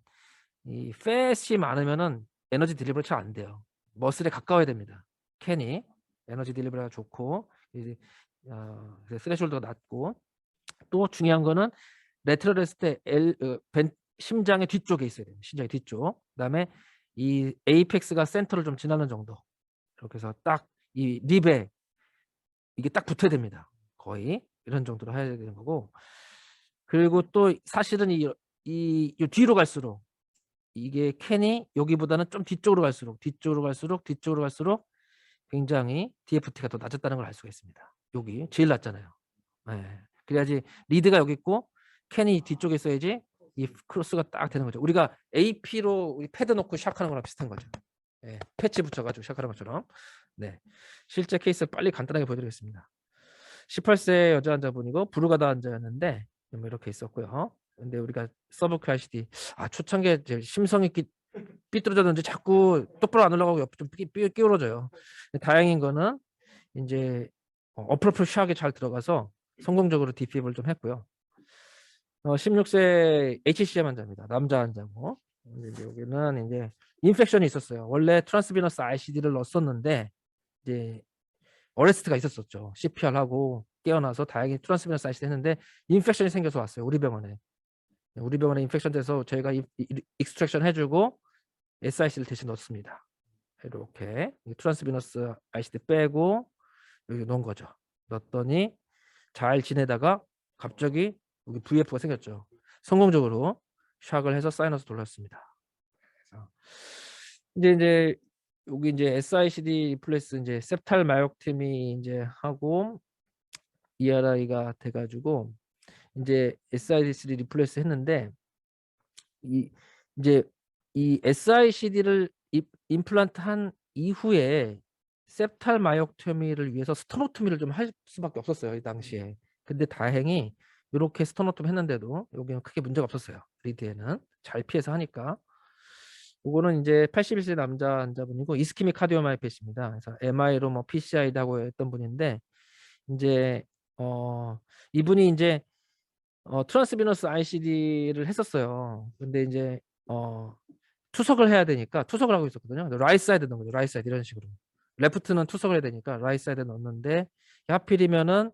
Speaker 5: 이 팻이 많으면은 에너지 딜리버리 잘 안 돼요. 머슬에 가까워야 됩니다. 캔이 에너지 딜리버리가 좋고 스레숄더가 낮고, 또 중요한 거는 레트럴 했을 때 심장의 뒤쪽에 있어야 돼요. 심장의 뒤쪽. 그다음에 이 에이펙스가 센터를 좀 지나는 정도. 이렇게 해서 딱 이 립에 이게 딱 붙어야 됩니다. 거의 이런 정도로 해야 되는 거고, 그리고 또 사실은 이 뒤로 갈수록 이게 캔이 여기보다는 좀 뒤쪽으로 갈수록 굉장히 DFT가 더 낮았다는 걸 알 수가 있습니다. 여기 제일 낮잖아요. 네. 그래야지 리드가 여기 있고 캔이 뒤쪽에 있어야지 이 크로스가 딱 되는 거죠. 우리가 AP로 패드 놓고 시작하는 거랑 비슷한 거죠. 네. 패치 붙여가지고 시작하는 것처럼. 네. 실제 케이스 빨리 간단하게 보여드리겠습니다. 18세 여자 환자분이고 브루가다 환자였는데 이렇게 있었고요. 근데 우리가 서브 QRCD 초창기에 이제 심성이 삐뚤어졌는지 자꾸 똑바로 안 올라가고 옆에 좀 끼울어져요. 다행인 거는 이제 어프로프 샥이 잘 들어가서 성공적으로 DPF를 좀 했고요. 16세 HCM 환자입니다. 남자 환자고. 근데 이제 여기는 이제 인펙션이 있었어요. 원래 트랜스비너스 ICD를 넣었었는데 이제 어레스트가 있었었죠. CPR하고 깨어나서 다행히 트랜스비너스 ICD 했는데 인펙션이 생겨서 왔어요. 우리 병원에. 우리 병원에 인펙션 돼서 저희가 익스트랙션 해주고 SIC를 대신 넣습니다. 이렇게 트랜스비너스 ICD 빼고 여기 넣은 거죠. 넣었더니 잘 지내다가 갑자기 여기 VF가 생겼죠. 성공적으로 샥을 해서 사이너스 돌렸습니다. 이제 여기 이제 SICD 플러스 이제 septal myectomy 이제 하고 ERI가 돼가지고 이제 SICD 리플레이스 했는데 이제 이 SICD를 임플란트 한 이후에 septal myectomy를 위해서 스터노토미를 좀 할 수밖에 없었어요, 이 당시에. 근데 다행히 이렇게 스터노토미 했는데도 여기는 크게 문제가 없었어요. 리드에는 잘 피해서 하니까. 이거는 이제 81세 남자 환자분이고 이스키믹 카디오마이패시입니다. 그래서 MI로 뭐 PCI도 하고 했던 분인데 이제 이분이 이제 트랜스비너스 ICD를 했었어요. 근데 이제 투석을 해야 되니까 투석을 하고 있었거든요. 라이트 사이드 넣은 거죠. 라이트 사이드 이런 식으로. 레프트는 투석을 해야 되니까 라이트 사이드 넣었는데 하필이면은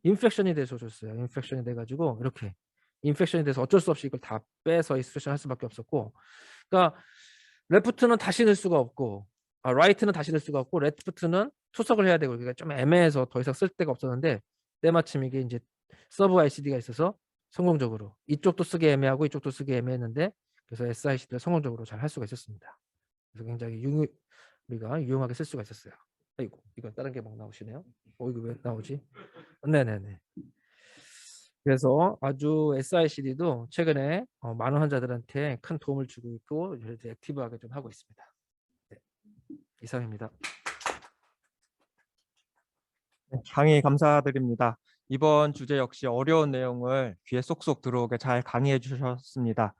Speaker 5: 인펙션이 돼서 줬어요. 인펙션이 돼가지고 이렇게 인펙션이 돼서 어쩔 수 없이 이걸 다 빼서 익스트랙션 할 수밖에 없었고, 그러니까 레프트는 다시 넣을 수가 없고, 라이트는 다시 넣을 수가 없고, 레프트는 투석을 해야 되고, 그러니까 좀 애매해서 더 이상 쓸 데가 없었는데 때마침 이게 이제 서브 ICD가 있어서 성공적으로 이쪽도 쓰기 애매하고 이쪽도 쓰기 애매했는데 그래서 SICD를 성공적으로 잘 할 수가 있었습니다. 그래서 굉장히 우리가 유용하게 쓸 수가 있었어요. 아이고, 이건 다른 게 막 나오시네요. 이거 왜 나오지? 네네네. 그래서 아주 SICD도 최근에 많은 환자들한테 큰 도움을 주고 있고 이제 액티브하게 좀 하고 있습니다. 네, 이상입니다.
Speaker 1: 네, 강의 감사드립니다. 이번 주제 역시 어려운 내용을 귀에 쏙쏙 들어오게 잘 강의해 주셨습니다.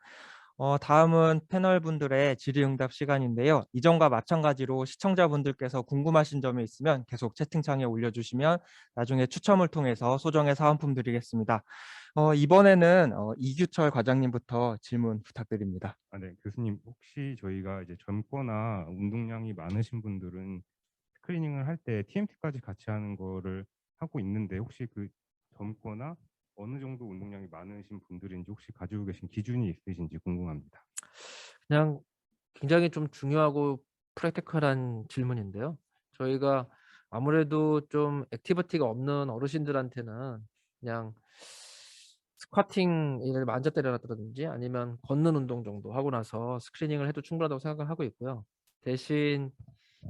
Speaker 1: 다음은 패널분들의 질의응답 시간인데요. 이전과 마찬가지로 시청자분들께서 궁금하신 점이 있으면 계속 채팅창에 올려주시면 나중에 추첨을 통해서 소정의 사은품 드리겠습니다. 이번에는 이규철 과장님부터 질문 부탁드립니다.
Speaker 4: 네, 교수님 혹시 저희가 이제 젊거나 운동량이 많으신 분들은 스크리닝을 할 때 TMT까지 같이 하는 거를 하고 있는데 혹시 그 젊거나 어느 정도 운동량이 많으신 분들인지 혹시 가지고 계신 기준이 있으신지 궁금합니다.
Speaker 5: 그냥 굉장히 좀 중요하고 프랙티컬한 질문인데요. 저희가 아무래도 좀 액티비티가 없는 어르신들한테는 그냥 스쿼팅을 만져 때려놨다든지 아니면 걷는 운동 정도 하고 나서 스크리닝을 해도 충분하다고 생각을 하고 있고요. 대신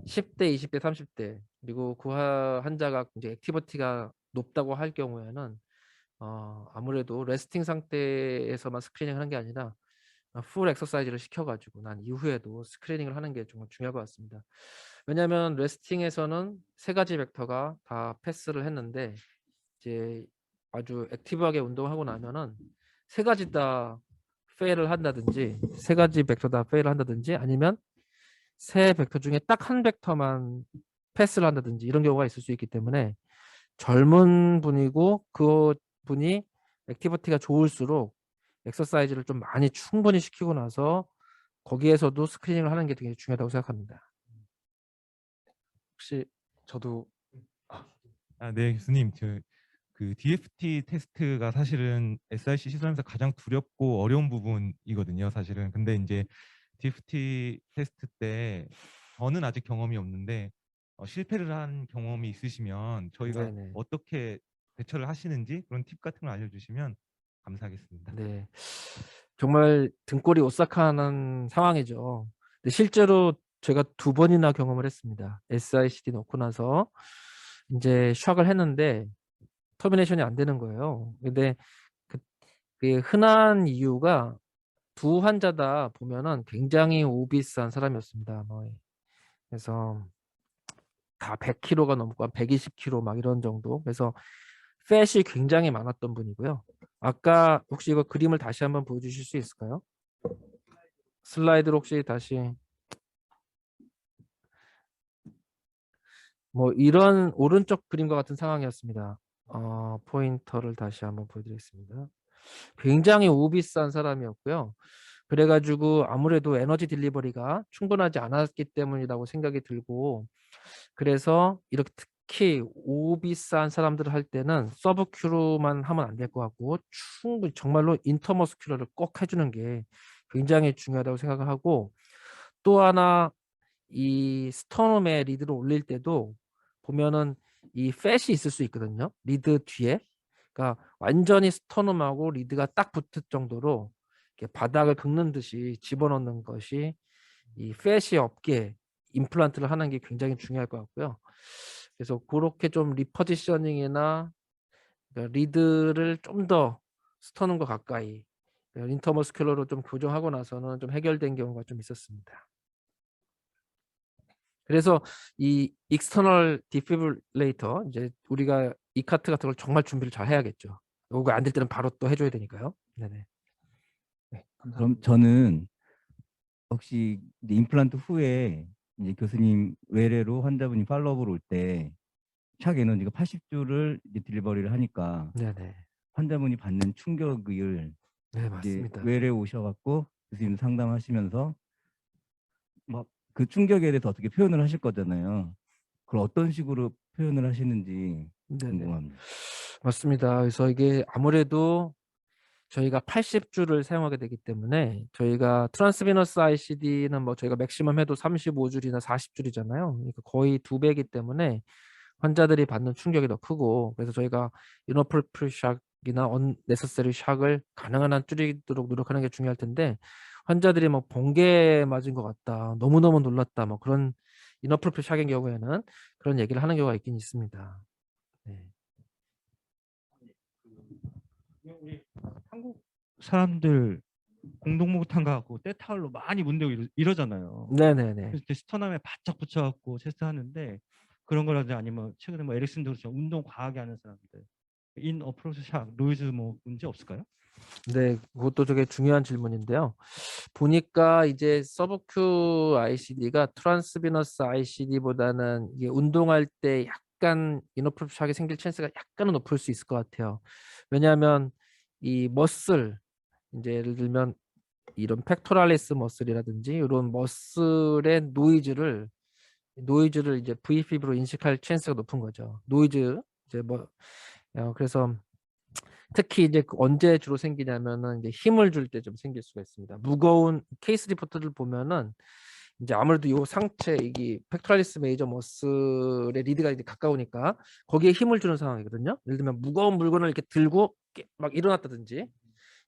Speaker 5: 10대, 20대, 30대 그리고 그 환자가 이제 액티비티가 높다고 할 경우에는 아무래도 레스팅 상태에서만 스크리닝을 하는 게 아니라 풀 엑서사이즈를 시켜가지고 난 이후에도 스크리닝을 하는 게 정말 중요할 것 같습니다. 왜냐하면 레스팅에서는 세 가지 벡터가 다 패스를 했는데 이제 아주 액티브하게 운동하고 나면은 세 가지 다 페일을 한다든지 세 가지 벡터 다 페일을 한다든지 아니면 세 벡터 중에 딱 한 벡터만 패스를 한다든지 이런 경우가 있을 수 있기 때문에 젊은 분이고 그 분이 액티비티가 좋을수록 엑서사이즈를 좀 많이 충분히 시키고 나서 거기에서도 스크리닝을 하는 게 되게 중요하다고 생각합니다. 혹시
Speaker 1: 저도
Speaker 2: 네, 교수님. 그 DFT 테스트가 사실은 SIC 시술하면서 가장 두렵고 어려운 부분이거든요, 사실은. 근데 이제 DFT 테스트 때 저는 아직 경험이 없는데 실패를 한 경험이 있으시면 저희가
Speaker 5: 네네.
Speaker 2: 어떻게 대처를 하시는지 그런 팁 같은 걸 알려주시면 감사하겠습니다.
Speaker 5: 네, 정말 등골이 오싹하는 상황이죠. 근데 실제로 제가 2번이나 경험을 했습니다. SICD 넣고 나서 이제 샥을 했는데 터미네이션이 안 되는 거예요. 근데 그 흔한 이유가 두 환자 다 보면은 굉장히 오비스한 사람이었습니다. 그래서 다 100kg가 넘고 한 120kg 막 이런 정도. 그래서 팻이 굉장히 많았던 분이고요. 아까 혹시 이거 그림을 다시 한번 보여주실 수 있을까요? 슬라이드로 혹시 다시 뭐 이런 오른쪽 그림과 같은 상황이었습니다. 포인터를 다시 한번 보여드리겠습니다. 굉장히 오비스한 사람이었고요. 그래가지고 아무래도 에너지 딜리버리가 충분하지 않았기 때문이라고 생각이 들고, 그래서 이렇게 특히 오비스한 사람들을 할 때는 서브큐로만 하면 안 될 것 같고 충분히 정말로 인터머스큐러를 꼭 해주는 게 굉장히 중요하다고 생각을 하고, 또 하나 이 스토놈의 리드를 올릴 때도 보면은 이 팻이 있을 수 있거든요. 리드 뒤에. 그러니까 완전히 스토놈하고 리드가 딱 붙을 정도로 이렇게 바닥을 긁는 듯이 집어넣는 것이 이 팻이 없게 임플란트를 하는 게 굉장히 중요할 것 같고요. 그래서 그렇게 좀 리포지셔닝이나 그러니까 리드를 좀 더 스토놈과 가까이 인터머스큘러로 좀 교정하고 나서는 좀 해결된 경우가 좀 있었습니다. 그래서 이 익스터널 디피브레이터, 이제 우리가 이 카트 같은 걸 정말 준비를 잘 해야겠죠. 요거 안 될 때는 바로 또 해줘야 되니까요. 네네.
Speaker 1: 네,
Speaker 3: 그럼
Speaker 1: 감사합니다.
Speaker 3: 저는 혹시 이제 임플란트 후에 이제 교수님 외래로 환자분이 팔로업을 올 때 샥 에너지가 80주를 이제 딜리버리를 하니까
Speaker 5: 네네.
Speaker 3: 환자분이 받는 충격을
Speaker 5: 네,
Speaker 3: 이제
Speaker 5: 맞습니다.
Speaker 3: 외래 오셔갖고 교수님 상담하시면서 막 그 충격에 대해서 어떻게 표현을 하실 거잖아요. 그걸 어떤 식으로 표현을 하시는지
Speaker 5: 네네.
Speaker 3: 궁금합니다.
Speaker 5: 맞습니다. 그래서 이게 아무래도 저희가 80주를 사용하게 되기 때문에 저희가 트랜스비너스 ICD는 뭐 저희가 맥시멈 해도 35줄이나 40줄이잖아요. 그러니까 거의 2배이기 때문에 환자들이 받는 충격이 더 크고, 그래서 저희가 이너프로프리 샥이나 언네서서리 샥을 가능한 한 줄이도록 노력하는 게 중요할 텐데, 환자들이 뭐 번개 맞은 것 같다, 너무너무 놀랐다, 뭐 그런 이너프로프리 샥인 경우에는 그런 얘기를 하는 경우가 있긴 있습니다. 네.
Speaker 2: 우리 한국 사람들 공동목욕탕 가고 때타올로 많이 문대고 이러잖아요.
Speaker 5: 네네네.
Speaker 2: 그래서 스터남에 바짝 붙여갖고 테스트하는데 그런 거라든지 아니면 최근에 뭐 에릭슨도 그렇죠. 운동 과하게 하는 사람들 인 어프로치 샥 노이즈 뭐 문제 없을까요?
Speaker 5: 네, 그것도 되게 중요한 질문인데요. 보니까 이제 서브큐 ICD가 트랜스비너스 ICD보다는 이게 운동할 때 약간 이너프로프하게 생길 찬스가 약간은 높을 수 있을 것 같아요. 왜냐하면 이 머슬, 이제 예를 들면 이런 팩토랄리스 머슬이라든지 이런 머슬의 노이즈를 이제 VFib로 인식할 찬스가 높은 거죠. 노이즈 이제 뭐 그래서 특히 이제 언제 주로 생기냐면은 이제 힘을 줄 때 좀 생길 수가 있습니다. 무거운 케이스 리포트를 보면은 이제 아무래도 요 상체 이게 팩토랄리스 메이저 머슬의 리드가 이제 가까우니까 거기에 힘을 주는 상황이거든요. 예를 들면 무거운 물건을 이렇게 들고 막 일어났다든지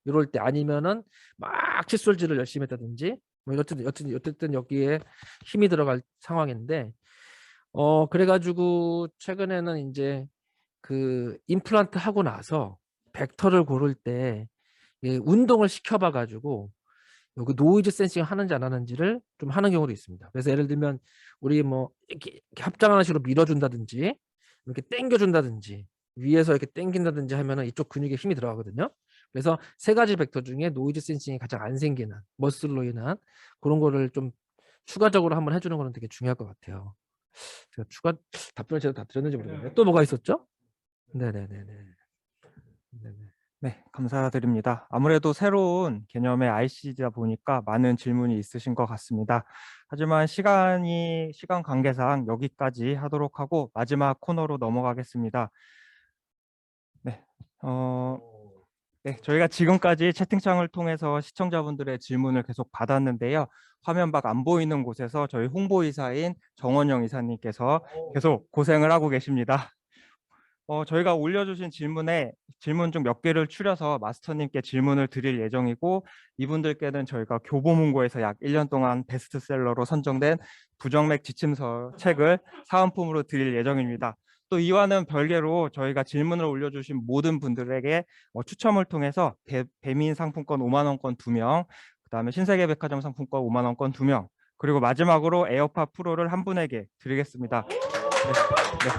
Speaker 5: 이럴 때, 아니면은 막 칫솔질을 열심히 했다든지 뭐 어쨌든 여기에 힘이 들어갈 상황인데, 그래가지고 최근에는 이제 그 임플란트 하고 나서 벡터를 고를 때 운동을 시켜봐 가지고 여기 노이즈 센싱 하는지 안 하는지를 좀 하는 경우도 있습니다. 그래서 예를 들면 우리 뭐 이렇게 합장하는 식으로 밀어준다든지 이렇게 당겨준다든지 위에서 이렇게 당긴다든지 하면은 이쪽 근육에 힘이 들어가거든요. 그래서 세 가지 벡터 중에 노이즈 센싱이 가장 안 생기는 머슬로 인한 그런 거를 좀 추가적으로 한번 해주는 거는 되게 중요할 것 같아요. 제가 추가 답변을 제대로 다 드렸는지 모르겠네요. 또 뭐가 있었죠? 네네네네. 네네.
Speaker 1: 네, 감사드립니다. 아무래도 새로운 개념의 ICD다 보니까 많은 질문이 있으신 것 같습니다. 하지만 시간 관계상 여기까지 하도록 하고 마지막 코너로 넘어가겠습니다. 네, 네, 저희가 지금까지 채팅창을 통해서 시청자분들의 질문을 계속 받았는데요. 화면 밖 안 보이는 곳에서 저희 홍보이사인 정원영 이사님께서 계속 고생을 하고 계십니다. 저희가 올려주신 질문 중 몇 개를 추려서 마스터님께 질문을 드릴 예정이고, 이분들께는 저희가 교보문고에서 약 1년 동안 베스트셀러로 선정된 부정맥 지침서 책을 사은품으로 드릴 예정입니다. 또 이와는 별개로 저희가 질문을 올려주신 모든 분들에게 추첨을 통해서 배민 상품권 5만 원권 2명, 그다음에 신세계백화점 상품권 5만 원권 2명, 그리고 마지막으로 에어팟 프로를 한 분에게 드리겠습니다. 네.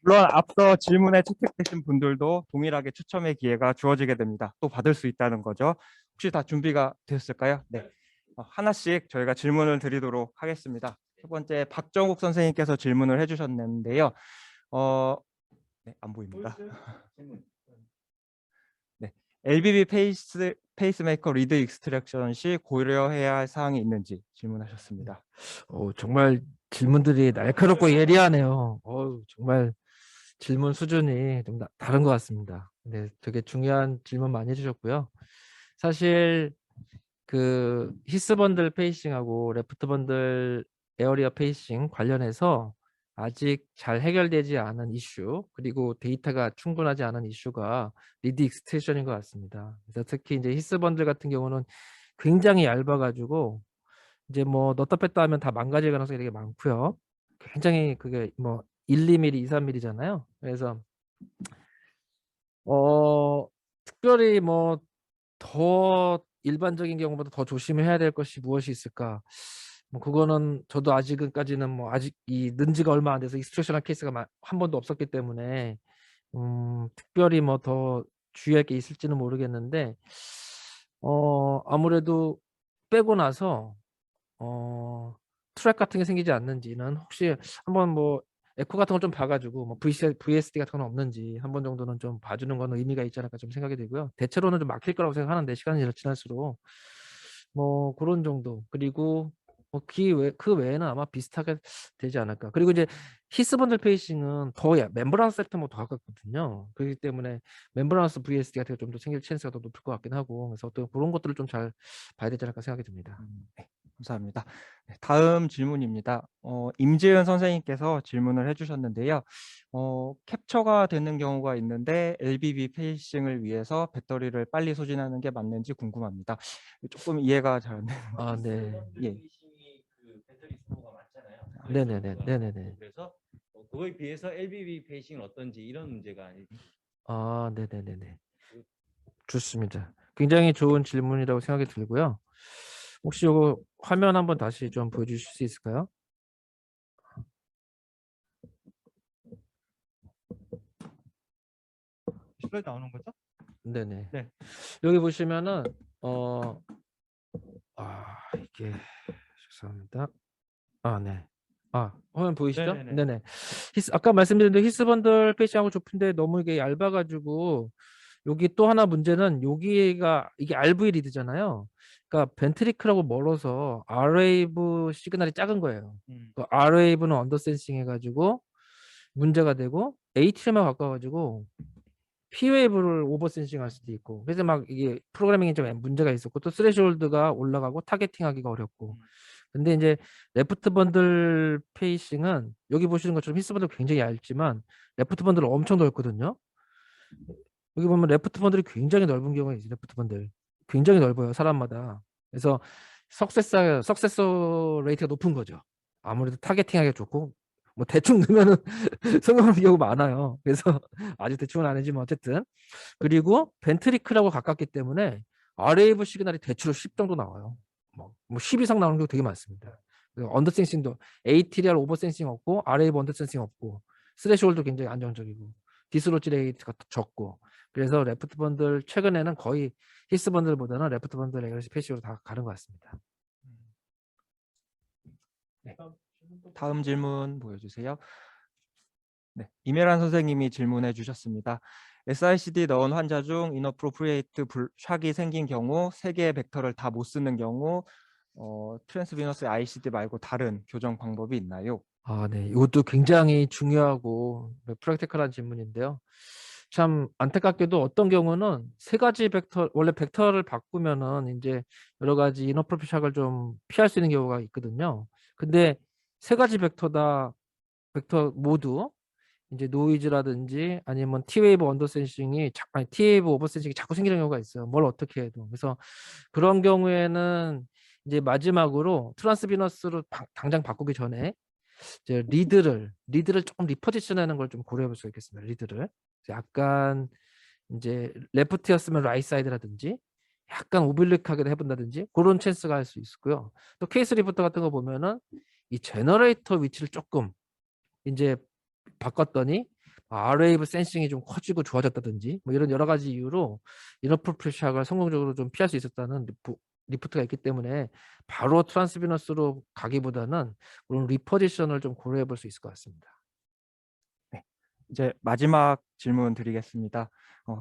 Speaker 1: 물론 앞서 질문에 채택되신 분들도 동일하게 추첨의 기회가 주어지게 됩니다. 또 받을 수 있다는 거죠. 혹시 다 준비가 되셨을까요? 네. 하나씩 저희가 질문을 드리도록 하겠습니다. 첫 번째 박정욱 선생님께서 질문을 해주셨는데요. 네, 안 보입니다. 네, LBB 페이스메이커 리드 익스트랙션 시 고려해야 할 사항이 있는지 질문하셨습니다.
Speaker 5: 정말 질문들이 날카롭고 예리하네요. 정말 질문 수준이 좀 다른 것 같습니다. 네, 되게 중요한 질문 많이 해주셨고요. 사실 그 히스 번들 페이싱하고 레프트 번들 에어리어 페이싱 관련해서 아직 잘 해결되지 않은 이슈, 그리고 데이터가 충분하지 않은 이슈가 리드 익스텐션인 것 같습니다. 그래서 특히 이제 히스 번들 같은 경우는 굉장히 얇아가지고 이제 뭐 넣다 뺐다 하면 다 망가질 가능성이 되게 많고요. 굉장히 그게 뭐 1, 2mm, 2, 3mm잖아요. 그래서 특별히 뭐 더 일반적인 경우보다 더 조심해야 될 것이 무엇이 있을까? 뭐 그거는 저도 아직까지는 뭐 아직 이 는지가 얼마 안 돼서 익스트랙션한 케이스가 한 번도 없었기 때문에 특별히 뭐 더 주의할 게 있을지는 모르겠는데 아무래도 빼고 나서 트랙 같은 게 생기지 않는지는 혹시 한번 뭐 에코 같은 거 좀 봐가지고 뭐 VSD 같은 건 없는지 한 번 정도는 좀 봐주는 건 의미가 있지 않을까 좀 생각이 되고요. 대체로는 좀 막힐 거라고 생각하는데 시간이 지날수록 뭐 그런 정도. 그리고 뭐 그 외에는 아마 비슷하게 되지 않을까. 그리고 이제 히스번들 페이싱은 더 멤브라노스 섹터뭐 더 가깝거든요. 그렇기 때문에 멤브라노스 VSD 같은 게 좀 더 생길 찬스가 더 높을 것 같긴 하고, 그래서 어떤 그런 것들을 좀 잘 봐야 되지 않을까 생각이 듭니다.
Speaker 1: 네, 감사합니다. 네, 다음 질문입니다. 임지은 선생님께서 질문을 해주셨는데요. 캡처가 되는 경우가 있는데 LBB 페이싱을 위해서 배터리를 빨리 소진하는 게 맞는지 궁금합니다. 조금 이해가 잘 안 되는.
Speaker 5: 네.
Speaker 1: 예.
Speaker 3: 그 배터리 소모가 많잖아요.
Speaker 5: 네네네.
Speaker 3: 그래서 그거에 비해서 LBB 페이싱은 어떤지 이런 문제가 아니죠.
Speaker 5: 네네네네. 좋습니다. 굉장히 좋은 질문이라고 생각이 들고요. 혹시 이거 화면 한번 다시 좀 보여주실 수 있을까요?
Speaker 2: 슬라이드 나오는 거죠?
Speaker 5: 네네.
Speaker 2: 네.
Speaker 5: 여기 보시면은 이게 죄송합니다. 네. 화면 보이시죠?
Speaker 2: 네네네.
Speaker 5: 네네. 아까 말씀드린 대로 히스번들 페이싱하고 좁은데 너무 이게 얇아가지고 여기 또 하나 문제는 여기가 이게 RV 리드잖아요. 그러니까 벤트리클하고 멀어서 R웨이브 시그널이 작은 거예요. 그 R웨이브는 언더센싱 해가지고 문제가 되고 ATM에 가까워가지고 P웨이브를 오버센싱 할 수도 있고, 그래서 막 이게 프로그래밍이 좀 문제가 있었고, 또 스레시홀드가 올라가고 타겟팅하기가 어렵고. 근데 이제 레프트 번들 페이싱은 여기 보시는 것처럼 히스 번들 굉장히 얇지만 레프트 번들 엄청 넓거든요. 여기 보면 레프트 번들이 굉장히 넓은 경우가 있어요. 레프트 번들 굉장히 넓어요, 사람마다. 그래서 석세서 레이트가 높은 거죠. 아무래도 타겟팅하기가 좋고, 뭐 대충 넣으면은 성공하는 경우가 많아요. 그래서 아주 대충은 아니지만 어쨌든. 그리고 벤트리클하고 가깝기 때문에 RAV 시그널이 대체로 10 정도 나와요. 뭐 10 이상 나오는 경우 되게 많습니다. 언더센싱도 AT리얼 오버센싱 없고 RAV 언더센싱 없고 스레시홀도 굉장히 안정적이고 디스로치 레이트가 적고, 그래서 레프트 번들 최근에는 거의 히스 번들보다는 레프트 번들 레거시 패시브로 다 가는 것 같습니다.
Speaker 1: 네. 다음 질문 보여주세요. 네, 이메란 선생님이 질문해 주셨습니다. SICD 넣은 환자 중 인어프로프리에이트 샥이 생긴 경우 3개의 벡터를 다 못 쓰는 경우 트랜스비너스 ICD 말고 다른 교정 방법이 있나요?
Speaker 5: 네. 이것도 굉장히 중요하고 프랙티컬한 질문인데요. 참 안타깝게도 어떤 경우는 3가지 벡터, 원래 벡터를 바꾸면은 이제 여러 가지 인어프로피 샥을 좀 피할 수 있는 경우가 있거든요. 근데 3가지 벡터 모두 이제 노이즈라든지 아니면 T웨이브 언더센싱이 T웨이브 오버센싱이 자꾸 생기는 경우가 있어요. 뭘 어떻게 해도. 그래서 그런 경우에는 이제 마지막으로 트랜스비너스로 당장 바꾸기 전에 이제 리드를 조금 리포지션하는 걸 좀 고려해 볼 수 있겠습니다. 리드를 약간 이제 레프트였으면 라이트 사이드라든지 약간 오블릭하게 해본다든지 그런 찬스가 할 수 있고요. 또 케이스 리포터 같은 거 보면은 이 제너레이터 위치를 조금 이제 바꿨더니 R웨이브 센싱이 좀 커지고 좋아졌다든지 뭐 이런 여러 가지 이유로 이너프로필 샥을 성공적으로 좀 피할 수 있었다는 리포트가 있기 때문에 바로 트랜스비너스로 가기보다는 그런 리포지션을 좀 고려해 볼 수 있을 것 같습니다.
Speaker 1: 이제 마지막 질문 드리겠습니다.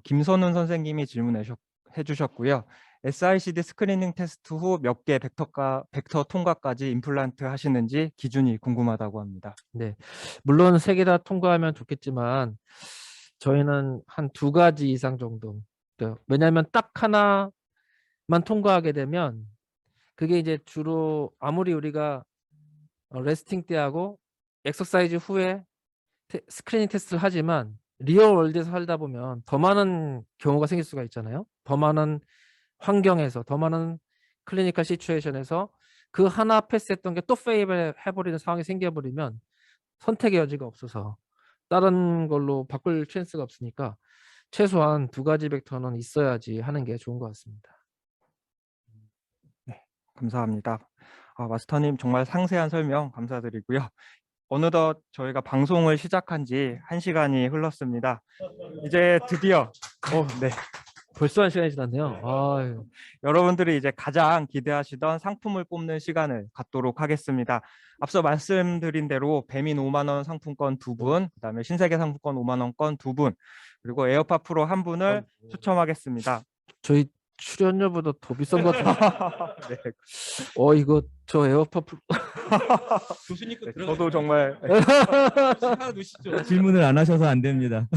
Speaker 1: 김선훈 선생님이 해주셨고요. SICD 스크리닝 테스트 후 몇 개 벡터 통과까지 임플란트 하시는지 기준이 궁금하다고 합니다.
Speaker 5: 네, 물론 세 개 다 통과하면 좋겠지만 저희는 한 2가지 이상 정도. 왜냐하면 딱 하나만 통과하게 되면 그게 이제 주로 아무리 우리가 레스팅 때하고 엑서사이즈 후에 스크리닝 테스트를 하지만 리얼 월드에서 살다 보면 더 많은 경우가 생길 수가 있잖아요. 더 많은 환경에서, 더 많은 클리니컬 시츄에이션에서 그 하나 패스했던 게 또 페일 해버리는 상황이 생겨버리면 선택의 여지가 없어서 다른 걸로 바꿀 찬스가 없으니까 최소한 2가지 벡터는 있어야지 하는 게 좋은 것 같습니다.
Speaker 1: 감사합니다. 마스터님 정말 상세한 설명 감사드리고요. 어느덧 저희가 방송을 시작한 지 1시간이 흘렀습니다. 이제 드디어 네,
Speaker 5: 벌써 1시간이 지났네요. 아유.
Speaker 1: 여러분들이 이제 가장 기대하시던 상품을 뽑는 시간을 갖도록 하겠습니다. 앞서 말씀드린 대로 배민 5만 원 상품권 2분, 그다음에 신세계 상품권 5만 원권 2분, 그리고 에어팟 프로 1분을 추첨하겠습니다.
Speaker 5: 저희 출연료보다 더 비싼 것 같은데.
Speaker 1: 네,
Speaker 5: 이거 저 에어팟
Speaker 2: 교수님 거
Speaker 1: 저도 정말
Speaker 2: 하나 놓으시죠.
Speaker 3: 질문을 안 하셔서 안 됩니다.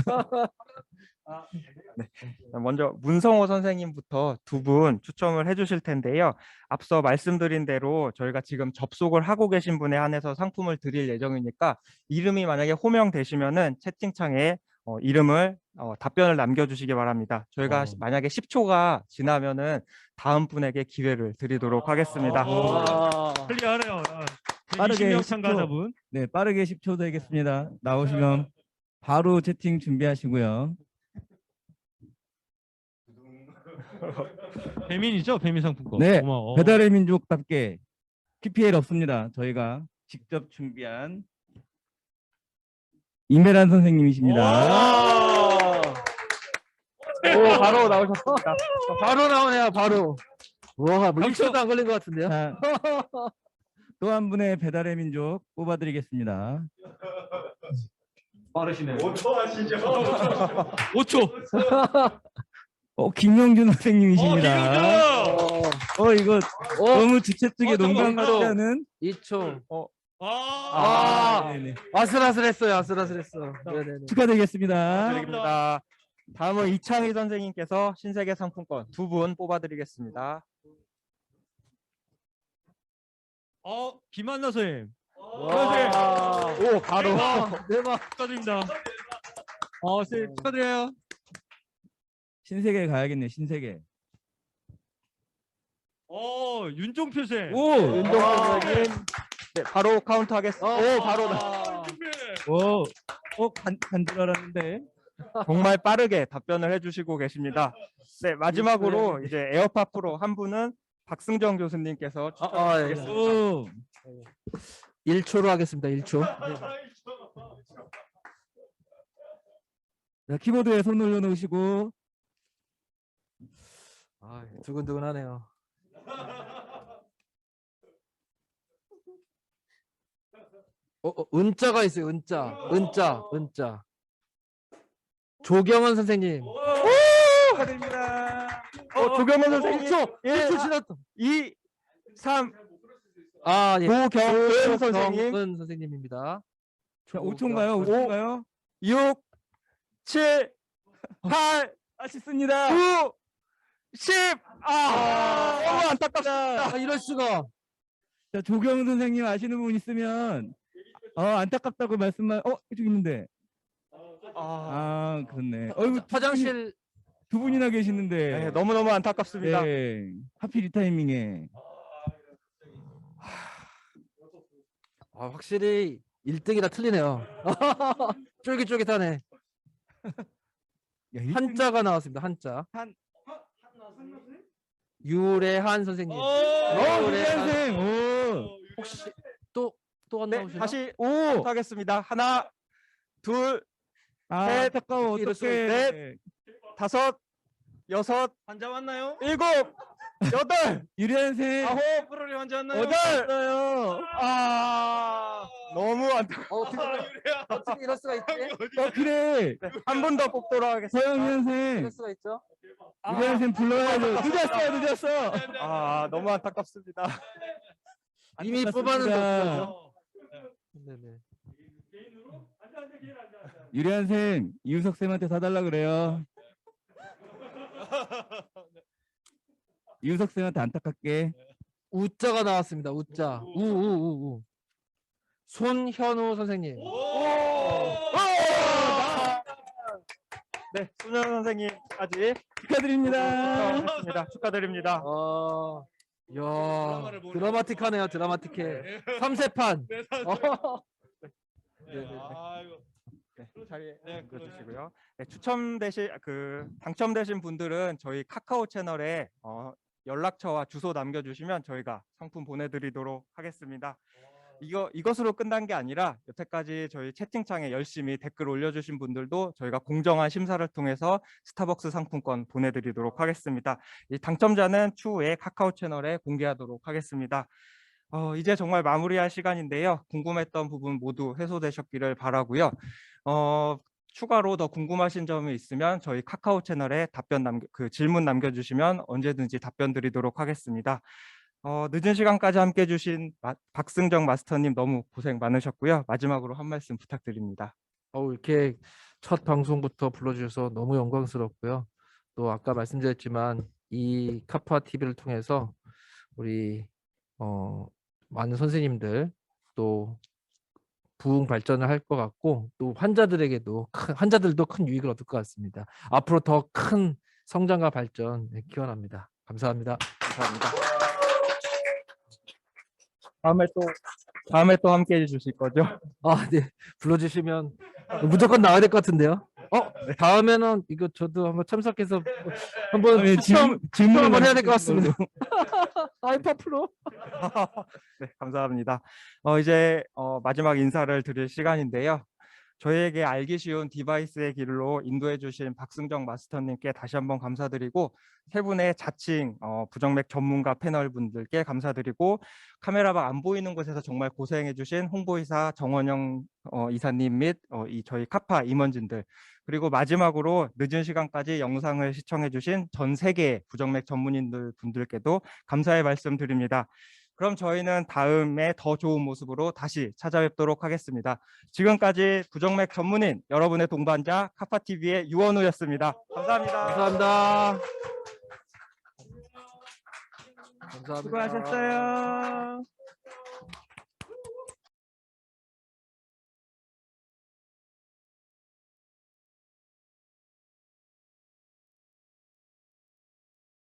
Speaker 1: 먼저 문성호 선생님부터 2분 추첨을 해주실 텐데요. 앞서 말씀드린 대로 저희가 지금 접속을 하고 계신 분에 한해서 상품을 드릴 예정이니까 이름이 만약에 호명되시면은 채팅창에 이름을 답변을 남겨주시기 바랍니다. 저희가 만약에 10초가 지나면은 다음 분에게 기회를 드리도록 하겠습니다.
Speaker 2: 클리어하네요.
Speaker 3: 빠르게
Speaker 2: 20명
Speaker 3: 10초.
Speaker 2: 참가자분.
Speaker 3: 네, 빠르게 10초 되겠습니다. 나오시면 바로 채팅 준비하시고요.
Speaker 2: 배민이죠? 배민 상품권.
Speaker 3: 네,
Speaker 2: 고마워.
Speaker 3: 배달의 민족답게 PPL 없습니다. 저희가 직접 준비한 이메란 선생님이십니다.
Speaker 1: 바로 나오셨습니다.
Speaker 5: 바로 나오네요. 바로. 와, 뭐 1초도 안 걸린 것 같은데요.
Speaker 3: 또 한 분의 배달의 민족 뽑아드리겠습니다.
Speaker 2: 빠르시네요.
Speaker 1: 5초 하시죠.
Speaker 2: 5초.
Speaker 3: 김영준 선생님이십니다. 이거 너무 주최 측의 농담
Speaker 2: 잠깐만.
Speaker 3: 같지 않은
Speaker 5: 2초.
Speaker 3: 네네.
Speaker 5: 아슬아슬했어요. 아슬아슬했어. 네네네.
Speaker 3: 축하드리겠습니다.
Speaker 1: 드립니다. 다음은 이창희 선생님께서 신세계 상품권 2분 뽑아드리겠습니다.
Speaker 2: 김한나 선생님.
Speaker 1: 오, 바로.
Speaker 5: 대박.
Speaker 2: 축하드립니다. 선생님 축하드려요.
Speaker 3: 신세계 가야겠네. 신세계.
Speaker 2: 윤종표 선생님.
Speaker 1: 윤동 선생님. 네, 바로 카운트 하겠습니다. 바로
Speaker 3: 간줄 알았는데.
Speaker 1: 정말 빠르게 답변을 해주시고 계십니다. 네, 마지막으로 이제 에어팟 프로 1분은 박승정 교수님께서 추천하겠습니다.
Speaker 5: 1초로 하겠습니다. 1초.
Speaker 3: 자, 키보드에 손 올려놓으시고.
Speaker 5: 두근두근하네요. 은자가 있어요. 은자. 조경원 선생님.
Speaker 1: 축하드립니다. 조경원 선생님.
Speaker 5: 1초 지났다.
Speaker 1: 2, 3,
Speaker 5: 예.
Speaker 1: 조경은 선생님.
Speaker 5: 조경은 선생님입니다.
Speaker 3: 자, 5초인가요? 5초인가요?
Speaker 1: 6, 7, 8,
Speaker 3: 아쉽습니다.
Speaker 1: 9, 10. 너무 안타깝다.
Speaker 5: 이럴 수가.
Speaker 3: 자, 조경 선생님 아시는 분 있으면 안타깝다고 말씀만 저기 있는데. 그렇네.
Speaker 5: 화장실
Speaker 3: 두 분이나 계시는데.
Speaker 1: 네, 너무너무 안타깝습니다.
Speaker 3: 네, 하필 이 타이밍에.
Speaker 5: 확실히 1등이라 틀리네요. 쫄깃쫄깃하네.
Speaker 3: 야,
Speaker 5: 한자가 나왔습니다. 한자.
Speaker 3: 한-
Speaker 5: 유래한 선생님.
Speaker 3: 선생.
Speaker 5: 혹시 또 안
Speaker 1: 네,
Speaker 5: 나오시나?
Speaker 1: 다시 하겠습니다. 하나, 둘,
Speaker 3: 아,
Speaker 1: 셋,
Speaker 3: 안타까워.
Speaker 5: 이럴 수가
Speaker 3: 어떡해.
Speaker 1: 넷. 5, 6,
Speaker 2: 환자 왔나요?
Speaker 1: 7, 8,
Speaker 3: 유리한생
Speaker 1: 9,
Speaker 2: 프로리 환자 왔나요?
Speaker 1: 8.
Speaker 3: 없어요.
Speaker 1: 아, 너무 안타까워.
Speaker 5: 어떻게 이럴 수가 있지?
Speaker 3: 그래.
Speaker 1: 한 분 더 뽑도록 하겠습니다.
Speaker 3: 서영현생.
Speaker 5: 이럴 수가 있죠?
Speaker 3: 유리한생 불러야죠. 늦었어.
Speaker 1: 아, 너무 안타깝습니다.
Speaker 5: 이미
Speaker 3: 안타깝습니다.
Speaker 5: 뽑았는데 어떡하죠? 네네.
Speaker 3: 유리한생 이우석 쌤한테 사달라 그래요. 이우석 쌤한테 안타깝게.
Speaker 5: 우자가 나왔습니다. 우자. 우우우우. 손현우 선생님.
Speaker 1: 네, 소년 선생님까지
Speaker 3: 축하드립니다.
Speaker 1: 했습니다. 축하드립니다.
Speaker 5: 야, 드라마틱하네요. 드라마틱해. 3세판.
Speaker 1: 자리에 앉아주시고요. 네, 당첨되신 분들은 저희 카카오 채널에 연락처와 주소 남겨주시면 저희가 상품 보내드리도록 하겠습니다. 이것으로 끝난 게 아니라 여태까지 저희 채팅창에 열심히 댓글 올려주신 분들도 저희가 공정한 심사를 통해서 스타벅스 상품권 보내드리도록 하겠습니다. 이 당첨자는 추후에 카카오 채널에 공개하도록 하겠습니다. 이제 정말 마무리할 시간인데요. 궁금했던 부분 모두 해소되셨기를 바라고요. 추가로 더 궁금하신 점이 있으면 저희 카카오 채널에 질문 남겨주시면 언제든지 답변 드리도록 하겠습니다. 늦은 시간까지 함께 해주신 박승정 마스터님 너무 고생 많으셨고요. 마지막으로 한 말씀 부탁드립니다.
Speaker 5: 이렇게 첫 방송부터 불러주셔서 너무 영광스럽고요. 또 아까 말씀드렸지만 이 카파 TV를 통해서 우리 많은 선생님들 또 부흥 발전을 할 것 같고 또 환자들도 큰 유익을 얻을 것 같습니다. 앞으로 더 큰 성장과 발전 기원합니다. 감사합니다.
Speaker 1: 감사합니다. 다음에 또 함께 해주실 거죠?
Speaker 5: 네. 불러주시면 무조건 나와야 될 것 같은데요. 다음에는 이거 저도 한번 참석해서 한번 질문 한번 해야 될 것 같습니다. 아이파 프로.
Speaker 1: 네, 감사합니다. 이제 마지막 인사를 드릴 시간인데요. 저희에게 알기 쉬운 디바이스의 길로 인도해 주신 박승정 마스터님께 다시 한번 감사드리고 세 분의 자칭 부정맥 전문가 패널 분들께 감사드리고 카메라가 안 보이는 곳에서 정말 고생해 주신 홍보이사 정원영 이사님 및 저희 카파 임원진들 그리고 마지막으로 늦은 시간까지 영상을 시청해 주신 전 세계 부정맥 전문인들 분들께도 감사의 말씀 드립니다. 그럼 저희는 다음에 더 좋은 모습으로 다시 찾아뵙도록 하겠습니다. 지금까지 부정맥 전문인 여러분의 동반자 카파TV의 유원우였습니다. 감사합니다.
Speaker 5: 감사합니다. 감사합니다.
Speaker 3: 수고하셨어요.